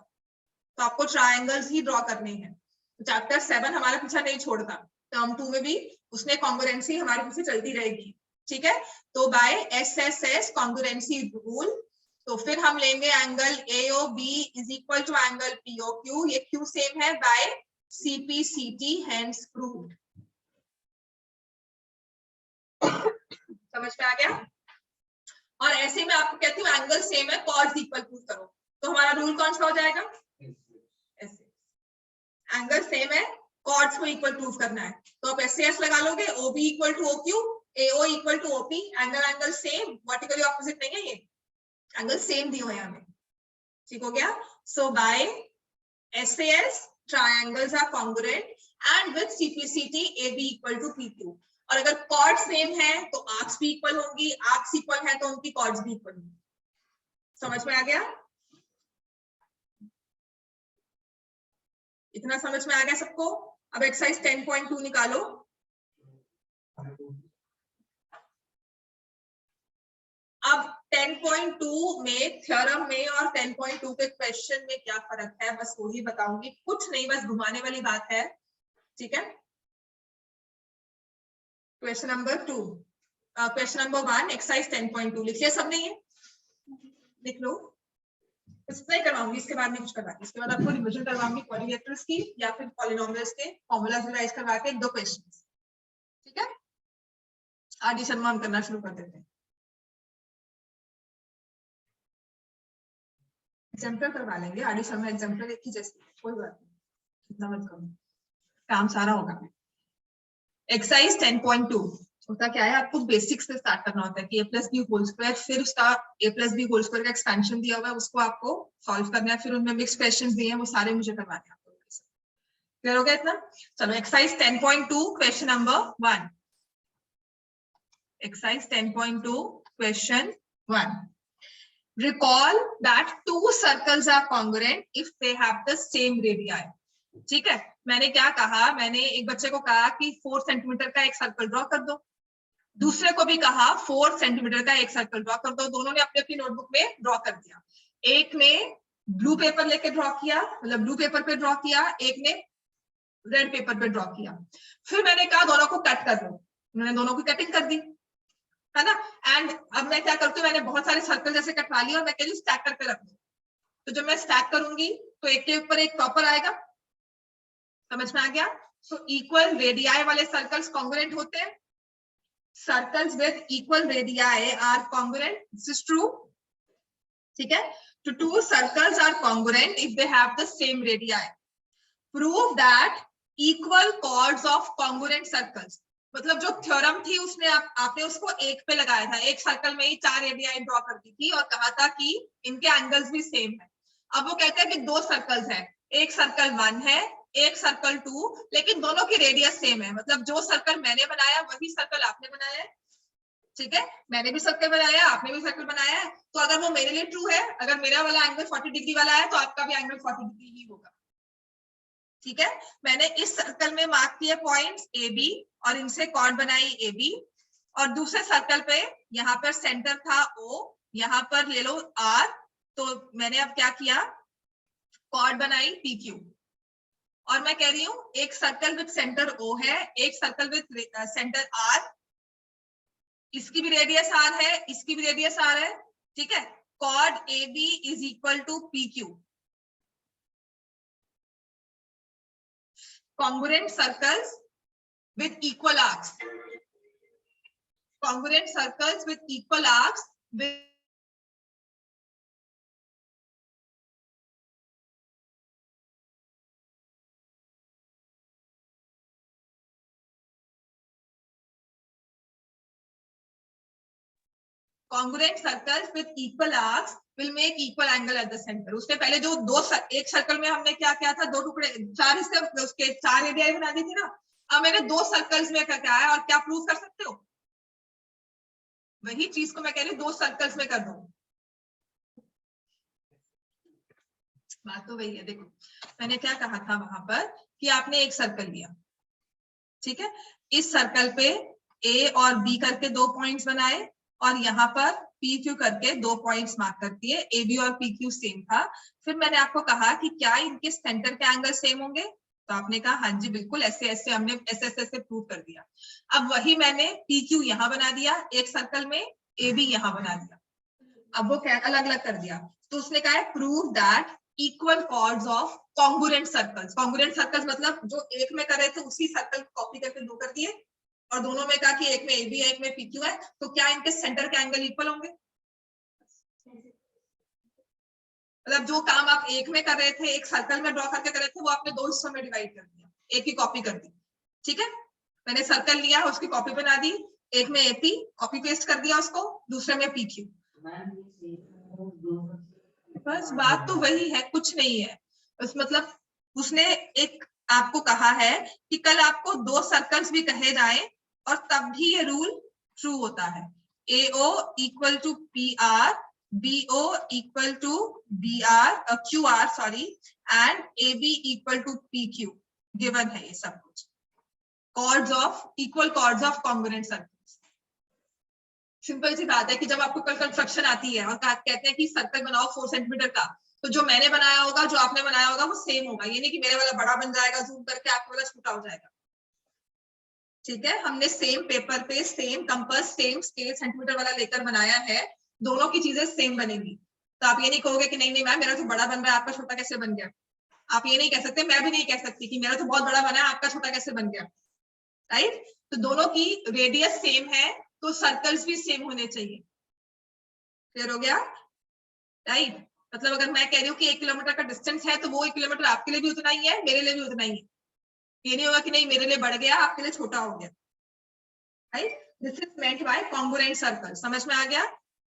तो आपको ट्रायंगल्स ही ड्रॉ करने हैं। चैप्टर 7 हमारा पीछा नहीं छोड़ता, टर्म 2 में भी उसने कॉन्ग्रुएंसी हमारे पीछे चलती रहेगी, ठीक है। तो बाय एसएसएस कॉन्ग्रुएंसी रूल, तो फिर हम लेंगे angle AOB is equal to angle POQ, ये क्यू सेम है, बाय CPCT हेंस प्रूव्ड। समझ में आ गया। और ऐसे में आपको कहती हूँ एंगल सेम है, कॉर्ड्स इक्वल प्रूव करो, तो हमारा रूल कौन सा हो जाएगा, ऐसे एंगल सेम है, कॉर्ड्स को इक्वल प्रूव करना है, तो आप एसएस लगा लोगे, OB equal to OQ, AO equal to OP, angle same, vertically opposite नहीं है, ये एंगल सेम दिए हुए हैं हमें, ठीक हो गया। So by SS triangles are congruent and with CPCT AB equal to PQ, और अगर कॉर्ड सेम है तो आर्क्स भी इक्वल होंगी, आर्क्स इक्वल है तो उनकी कॉर्ड्स भी इक्वल होंगी। समझ में आ गया, इतना समझ में आ गया सबको। अब एक्सरसाइज 10.2 निकालो। अब 10.2 में थ्योरम में और 10.2 के क्वेश्चन में क्या फर्क है, बस वही बताऊंगी, कुछ नहीं, बस घुमाने वाली बात है, ठीक है। Question number 2, question number 1 exercise 10.2 लिख लिया सबने, ये लिख लो। इतना ही करवाऊंगी, इसके बाद नहीं कुछ करवाऊंगी, इसके बाद आपको रिवीजन करवाऊंगी क्वाड्रिलेटरल्स की या फिर पॉलिनोमियल्स के फॉर्मूलाज रिवाइज करवा के 2 क्वेश्चंस, ठीक है। एडिशन हम करना शुरू कर देते हैं। एग्जाम्पल करवा लेंगे, एडिशन में एग्जाम्पल एक ही जैसे, कोई बात नहीं, इतना मत करो, काम सारा होगा। एक्सरसाइज 10.2 होता क्या है, आपको बेसिक्स से स्टार्ट करना होता है कि a+b होल स्क्वायर, फिर उसका a+b होल स्क्वायर का एक्सपेंशन दिया हुआ है, उसको आपको सॉल्व करना है, फिर उनमें मिक्स क्वेश्चंस दिए हैं, वो सारे मुझे करवाने हैं आपको। क्लियर हो गया इतना। चलो exercise 10.2 question number 1, exercise 10.2 question 1, recall that two circles are congruent if they have the same radii। ठीक है, मैंने क्या कहा, मैंने एक बच्चे को कहा कि 4 सेंटीमीटर का एक सर्कल ड्रॉ कर दो, दूसरे को भी कहा 4 सेंटीमीटर का एक सर्कल ड्रॉ कर दो, दोनों ने अपनी अपनी नोटबुक में ड्रॉ कर दिया। एक ने ब्लू पेपर लेके ड्रॉ किया, मतलब ब्लू पेपर पे ड्रॉ किया, एक ने रेड पेपर पे ड्रॉ किया। फिर मैंने कहा दोनों को कट कर दो, उन्होंने दोनों की कटिंग कर दी, है ना। एंड अब मैं क्या करती हूँ, मैंने बहुत सारे सर्कल जैसे कटवा लिया और मैं कह रही हूँ स्टैक करके रख दो। तो जब मैं स्टैक करूंगी तो एक के ऊपर एक प्रॉपर आएगा, समझ में आ गया। सो इक्वल रेडियाई वाले सर्कल्स कॉन्ग्रुएंट होते हैं, circles with equal radii are congruent, this is true, ठीक है। तो two circles are congruent if they have the same radii, prove that equal chords of congruent circles. मतलब जो theorem थी उसने आपने उसको एक पे लगाया था, एक सर्कल में ही 4 रेडियाई ड्रॉ कर दी थी और कहा था कि इनके एंगल्स भी सेम है। अब वो कहते हैं कि 2 सर्कल्स हैं, एक सर्कल 1 है, एक सर्कल 2, लेकिन दोनों की रेडियस सेम है। मतलब जो सर्कल मैंने बनाया वही सर्कल आपने बनाया है, ठीक है, मैंने भी सर्कल बनाया, आपने भी सर्कल बनाया है। तो अगर वो मेरे लिए ट्रू है, अगर मेरा वाला एंगल 40 डिग्री वाला है तो आपका भी एंगल 40 डिग्री ही होगा, ठीक है। मैंने इस सर्कल में मार्क किए पॉइंट्स ए बी और इनसे कॉर्ड बनाई ए बी, और दूसरे सर्कल पे यहाँ पर सेंटर था O, यहाँ पर ले लो R, तो मैंने अब क्या किया, कॉर्ड बनाई PQ। और मैं कह रही हूँ एक सर्कल विद सेंटर O है, एक सर्कल विद सेंटर R, इसकी भी रेडियस R है, इसकी भी रेडियस R है, ठीक है। Chord AB is equal to PQ। congruent circles with equal arcs, congruent circles with equal arcs with congruent circles with equal arcs will make equal angle at the center। उससे पहले जो एक circle में हमने क्या किया था, 2 टुकड़े 4 हिस्से उसके 4 रेडियाई बना दी थी ना। अब मैंने 2 सर्कल्स में क्या है और क्या प्रूव कर सकते हो, वही चीज को मैं कह रही हूँ 2 सर्कल्स में कर दो। बात तो वही है। देखो मैंने क्या कहा था वहां पर कि आपने एक सर्कल लिया, ठीक है, इस सर्कल पे ए और बी करके 2 पॉइंट्स बनाए और यहाँ पर पी क्यू करके 2 पॉइंट्स मार्क कर दिए। ए बी और पी क्यू सेम था। फिर मैंने आपको कहा कि क्या इनके सेंटर के एंगल सेम होंगे, तो आपने कहा हाँ जी बिल्कुल, ऐसे ऐसे हमने ऐसे प्रूव कर दिया। अब वही मैंने पी क्यू यहाँ बना दिया एक सर्कल में, ए बी यहाँ बना दिया। अब वो क्या अलग अलग कर दिया, तो उसने कहा है prove that equal chords of congruent circles. Congruent circles मतलब जो एक में कर रहे थे उसी सर्कल कॉपी करके 2 कर दिए, और दोनों में कहा कि एक में ए बी है एक में पी क्यू है, तो क्या इनके सेंटर के एंगल इक्वल होंगे। मतलब जो काम आप एक में कर रहे थे, एक सर्कल में ड्रॉ करके कर रहे थे, वो आपने 2 हिस्सों में डिवाइड कर दिया, एक ही कॉपी कर दी। ठीक है, मैंने सर्कल लिया उसकी कॉपी बना दी, एक में एपी कॉपी पेस्ट कर दिया उसको, दूसरे में पी क्यू। बस बात तो वही है, कुछ नहीं है बस। मतलब उसने एक आपको कहा है कि कल आपको 2 सर्कल्स भी कहे जाए और तब भी ये रूल ट्रू होता है। AO equal to PR, BO equal to QR sorry, and AB equal to PQ। Given है ये सब कुछ, chords of equal chords of congruent circles. Simple सी बात है कि जब आपको कल कंस्ट्रक्शन आती है और कहते हैं कि सर्कल बनाओ 4 सेंटीमीटर का, तो जो मैंने बनाया होगा जो आपने बनाया होगा वो सेम होगा। ये नहीं कि मेरे वाला बड़ा बन जाएगा जूम करके, आपके वाला छोटा हो जाएगा। ठीक है, हमने सेम पेपर पे same compass same scale centimetre वाला लेकर बनाया है, दोनों की चीजें सेम बनेगी। तो आप ये नहीं कहोगे कि नहीं नहीं मैम मेरा तो बड़ा बन रहा है आपका छोटा कैसे बन गया। आप ये नहीं कह सकते, मैं भी नहीं कह सकती कि मेरा तो बहुत बड़ा बना है आपका छोटा कैसे बन गया। राइट, तो दोनों की रेडियस सेम है तो सर्कल्स भी सेम होने चाहिए। क्लियर हो गया। राइट, मतलब अगर मैं कह रही हूँ कि 1 किलोमीटर का डिस्टेंस है तो वो 1 किलोमीटर आपके लिए भी उतना ही है, मेरे लिए भी उतना ही है। ये नहीं होगा कि नहीं मेरे लिए बढ़ गया आपके लिए छोटा हो गया। Right, this is meant by congruent circle. समझ में आ गया।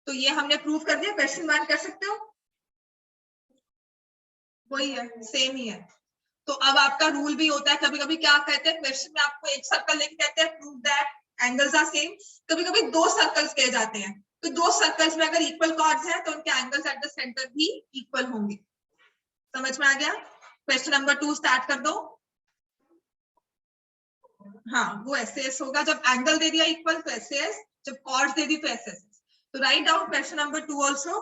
तो ये हमने प्रूव कर दिया। क्वेश्चन 1 कर सकते हो, वही है, सेम ही है। तो अब आपका रूल भी होता है, कभी कभी क्या कहते हैं क्वेश्चन में आपको एक सर्कल लेके कहते हैं prove that angles are same, कभी कभी 2 सर्कल्स कहे जाते हैं। तो 2 सर्कल्स में अगर इक्वल कॉर्ड्स हैं तो उनके एंगल्स एट द सेंटर भी इक्वल होंगे। समझ में आ गया। क्वेश्चन नंबर 2 स्टार्ट कर दो। हाँ वो एस होगा, जब एंगल दे दिया इक्वल तो एस, जब कॉर्ड्स दे दी तो एस। तो write down question number 2 also.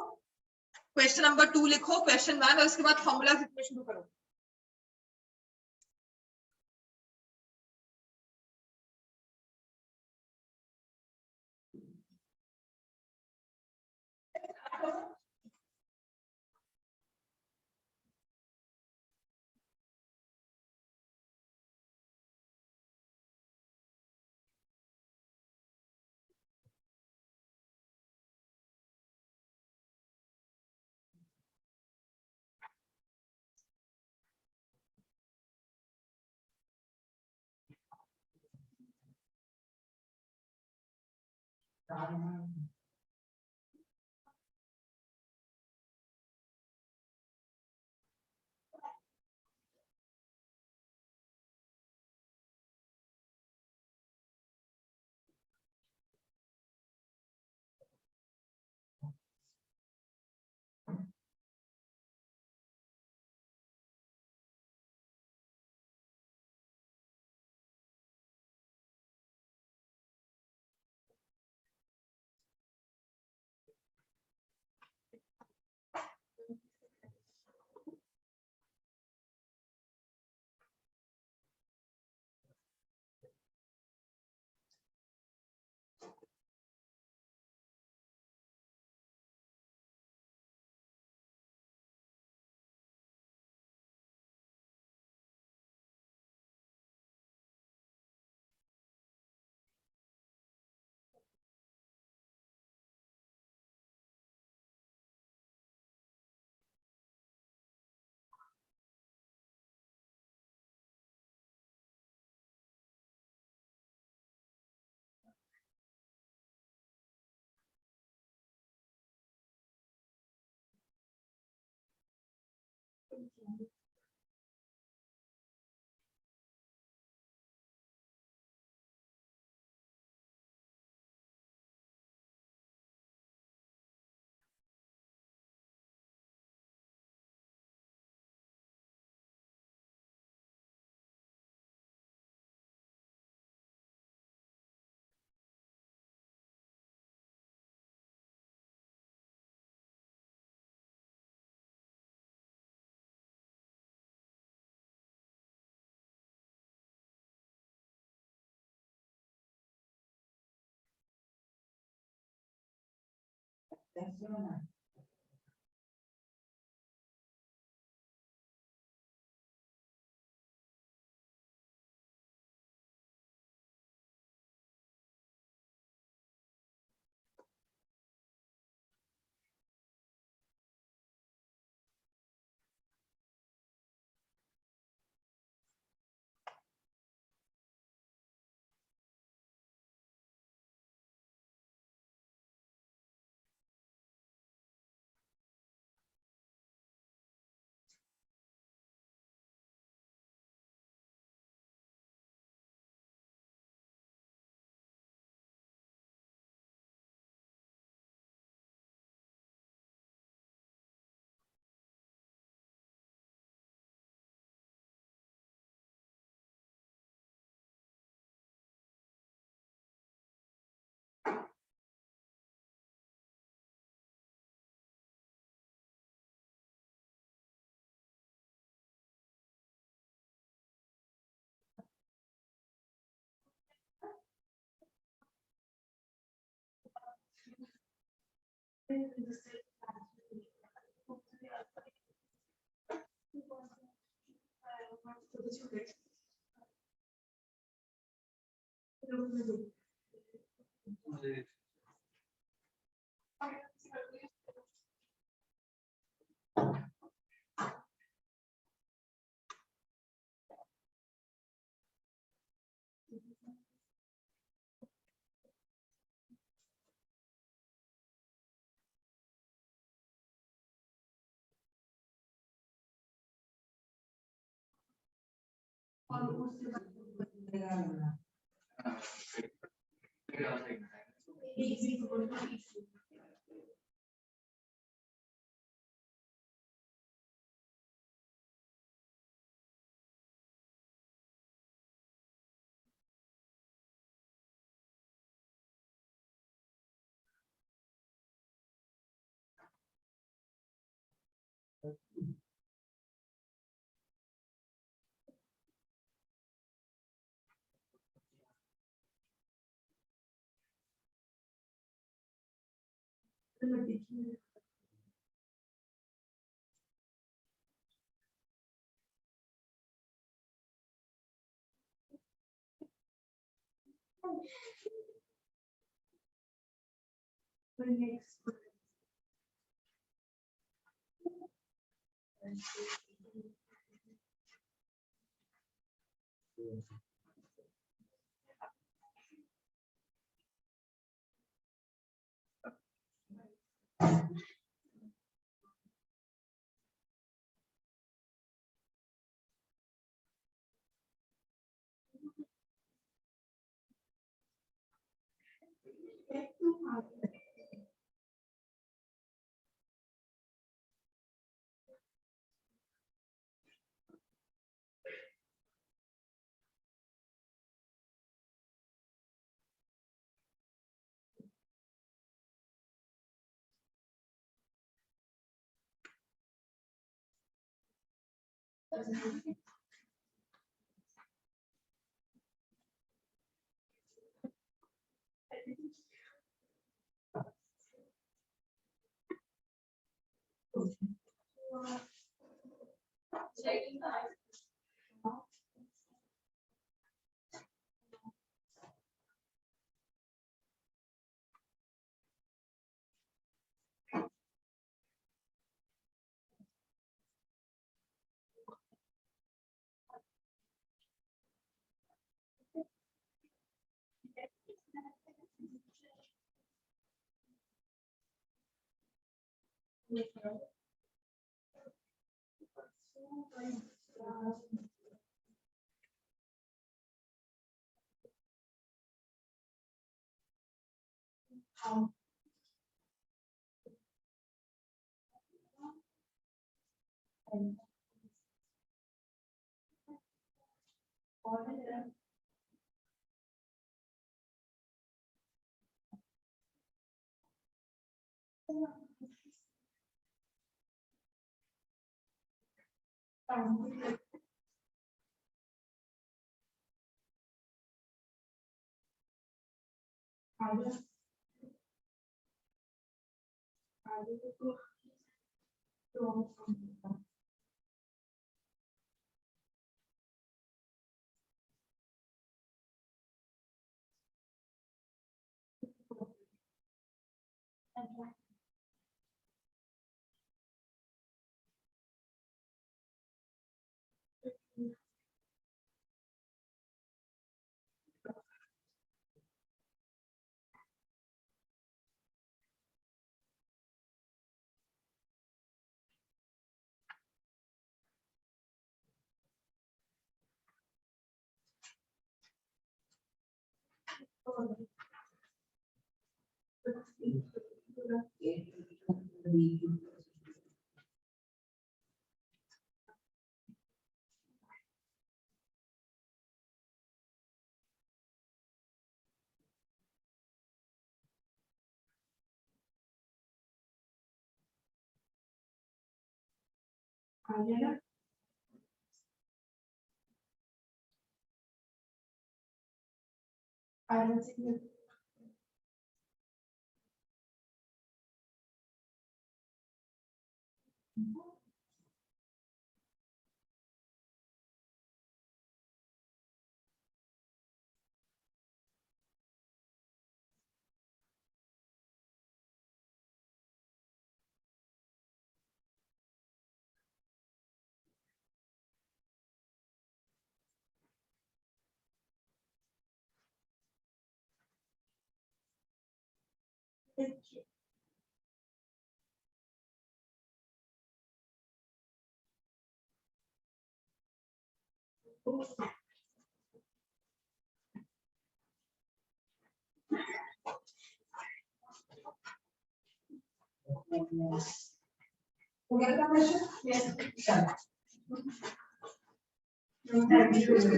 Question number 2 लिखो क्वेश्चन 1 और उसके बाद फॉर्मूला लिखना शुरू करो।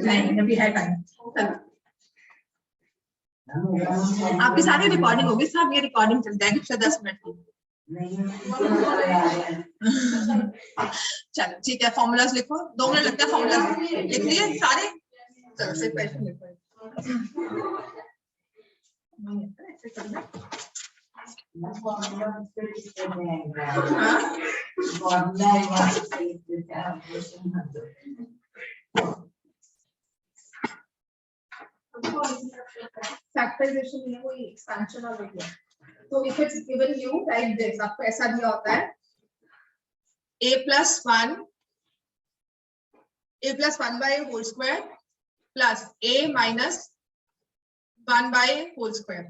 नहीं अभी है टाइम। आपकी सारी रिकॉर्डिंग होगी, सब ये रिकॉर्डिंग चल जाएगी पिछले 10 मिनट की। चलो ठीक है, फॉर्मूलाज लिखो, 2 मिनट लगता है फॉर्मूलाज लिख लिए सारे। चलो से क्वेश्चन लिखो। ऐसे करना फैक्टराइजेशन है, वो एक्सपेंशन ऑफ एरिया। तो if it's given you like this, आपको ऐसा दिया होता है a plus 1 by a whole square plus a minus 1 by a whole square।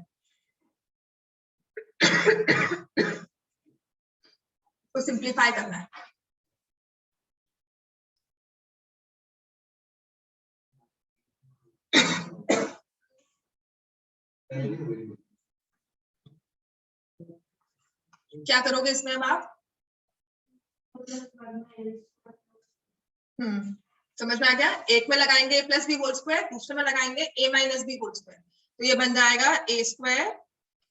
तो सिंप्लीफाई करना है। क्या करोगे इसमें अब आप? समझ में आ गया? एक में लगाएंगे a plus b whole square, दूसरे में लगाएंगे a minus B whole square. तो ये बन जाएगा a square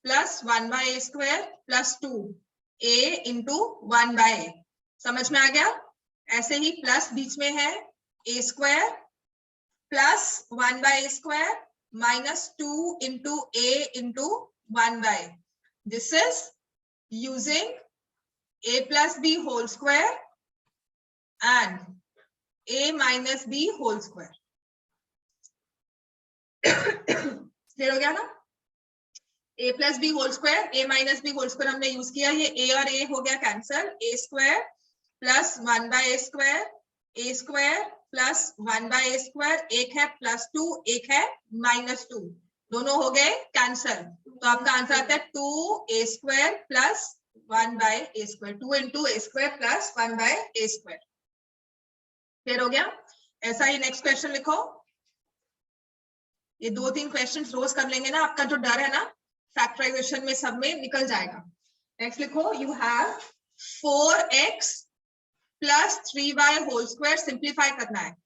plus 1 by a square plus 2a into 1 by a। समझ में आ गया? ऐसे ही प्लस बीच में है a square plus 1 by a square minus 2 into a into 1 by a। This is using a plus b whole square and a minus b whole square। Clear हो गया ना? a plus b whole square, a minus b whole square हमने use किया, ये a और a हो गया cancel. a square plus 1 by a square, a square plus 1 by a square, एक है प्लस 2, एक है माइनस 2, दोनों हो गए कैंसल। तो आपका आंसर आता है 2a square plus 1 by a square, 2 into a square plus 1 by a square. Clear हो गया? ऐसा ही नेक्स्ट क्वेश्चन लिखो। ये 2-3 क्वेश्चन रोज कर लेंगे ना, आपका जो डर है ना फैक्टराइजेशन में सब में निकल जाएगा। नेक्स्ट लिखो, you have 4x plus 3y whole square, simplify करना है,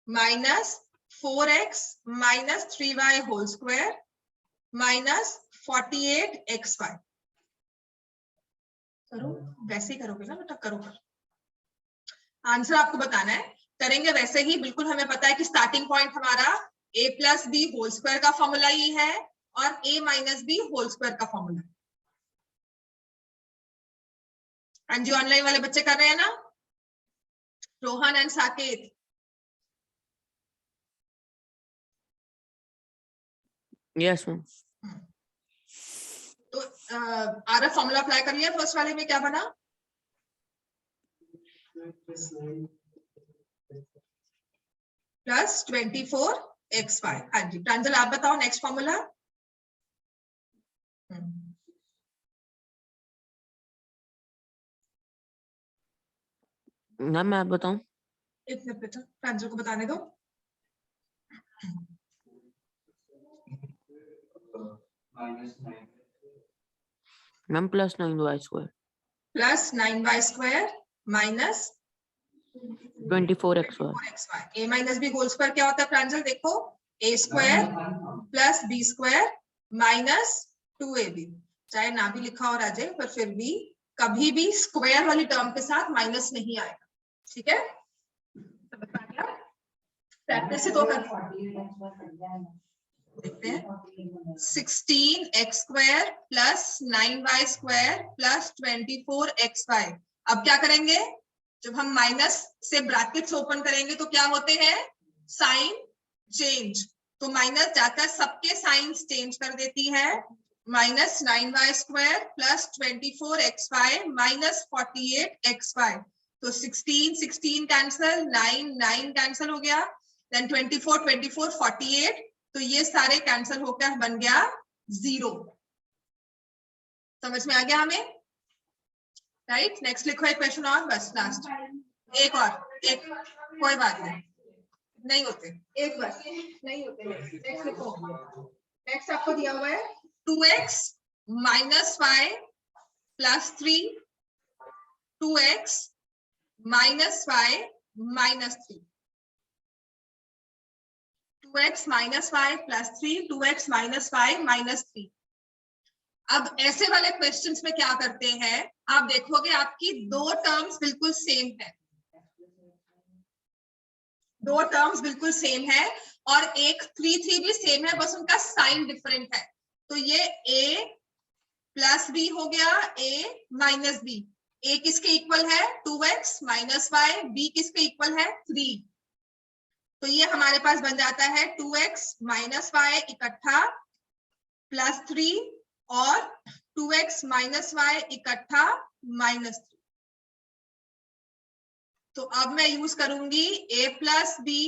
minus 4x minus 3y whole square minus 48xy। करो, वैसे ही करोगे ना बेटा, करो कर। आंसर आपको बताना है, करेंगे वैसे ही। बिल्कुल हमें पता है कि स्टार्टिंग पॉइंट हमारा a plus b whole square का फॉर्मूला ही है और a minus B whole square का फॉर्मूला। हाँ जी, ऑनलाइन वाले बच्चे कर रहे हैं ना, Rohan and Saket? Yes ma'am. तो आरएफ फॉर्मूला अप्लाई कर लिया फर्स्ट वाले में, क्या बना? Plus 24xy। हाँ जी, प्रांजल आप बताओ नेक्स्ट फॉर्मूला। मैम मैं बताऊं? एक मिनट बेटा, प्रांजल को बताने दो। Ma'am plus 9y square plus 9y square minus 24xy। A minus B whole square क्या होता है प्रांजल? देखो, A square plus B square minus 2ab। चाहे ना भी लिखा हो राजे, पर फिर भी कभी भी स्क्वायर वाली टर्म के साथ माइनस नहीं आएगा, ठीक है? समझ में आ गया? प्रैक्टिस से तो देखते हैं। 16x square plus 9y square plus 24xy। अब क्या करेंगे? जब हम माइनस से ब्रैकेट्स ओपन करेंगे तो क्या होते हैं? Sign change. तो माइनस जाता है, सबके साइंस चेंज कर देती है। Minus 9y square plus 24xy minus 48xy। तो 16 कैंसल, 9 कैंसल हो गया, देन 24 48, तो ये सारे कैंसल होकर बन गया 0। समझ में आ गया हमें? राइट, नेक्स्ट लिखो एक क्वेश्चन और, बस लास्ट एक और, एक कोई बात नहीं होते, एक बस नहीं होते। नेक्स्ट लिखो। नेक्स्ट आपको दिया हुआ है 2x minus y plus 3, 2x minus y minus 3, 2x minus y plus 3, 2x minus y minus 3। अब ऐसे वाले क्वेश्चंस में क्या करते हैं, आप देखोगे आपकी दो टर्म्स बिल्कुल सेम है, दो टर्म्स बिल्कुल सेम है, और एक 3 भी सेम है, बस उनका साइन डिफरेंट है। तो ये a प्लस बी हो गया, a माइनस बी। a किसके इक्वल है? 2x माइनस वाई, b किसके इक्वल है? 3। तो ये हमारे पास बन जाता है 2x माइनस वाई इकट्ठा प्लस 3 और 2x माइनस वाई इकट्ठा माइनस 3। तो अब मैं यूज करूंगी a plus b,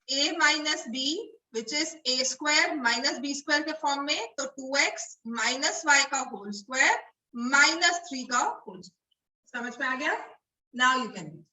a minus b, which is a square minus b square के फॉर्म में। तो 2x माइनस वाई का होल स्क्वायर माइनस 3 का होल स्क्वायर। समझ में आ गया? Now you can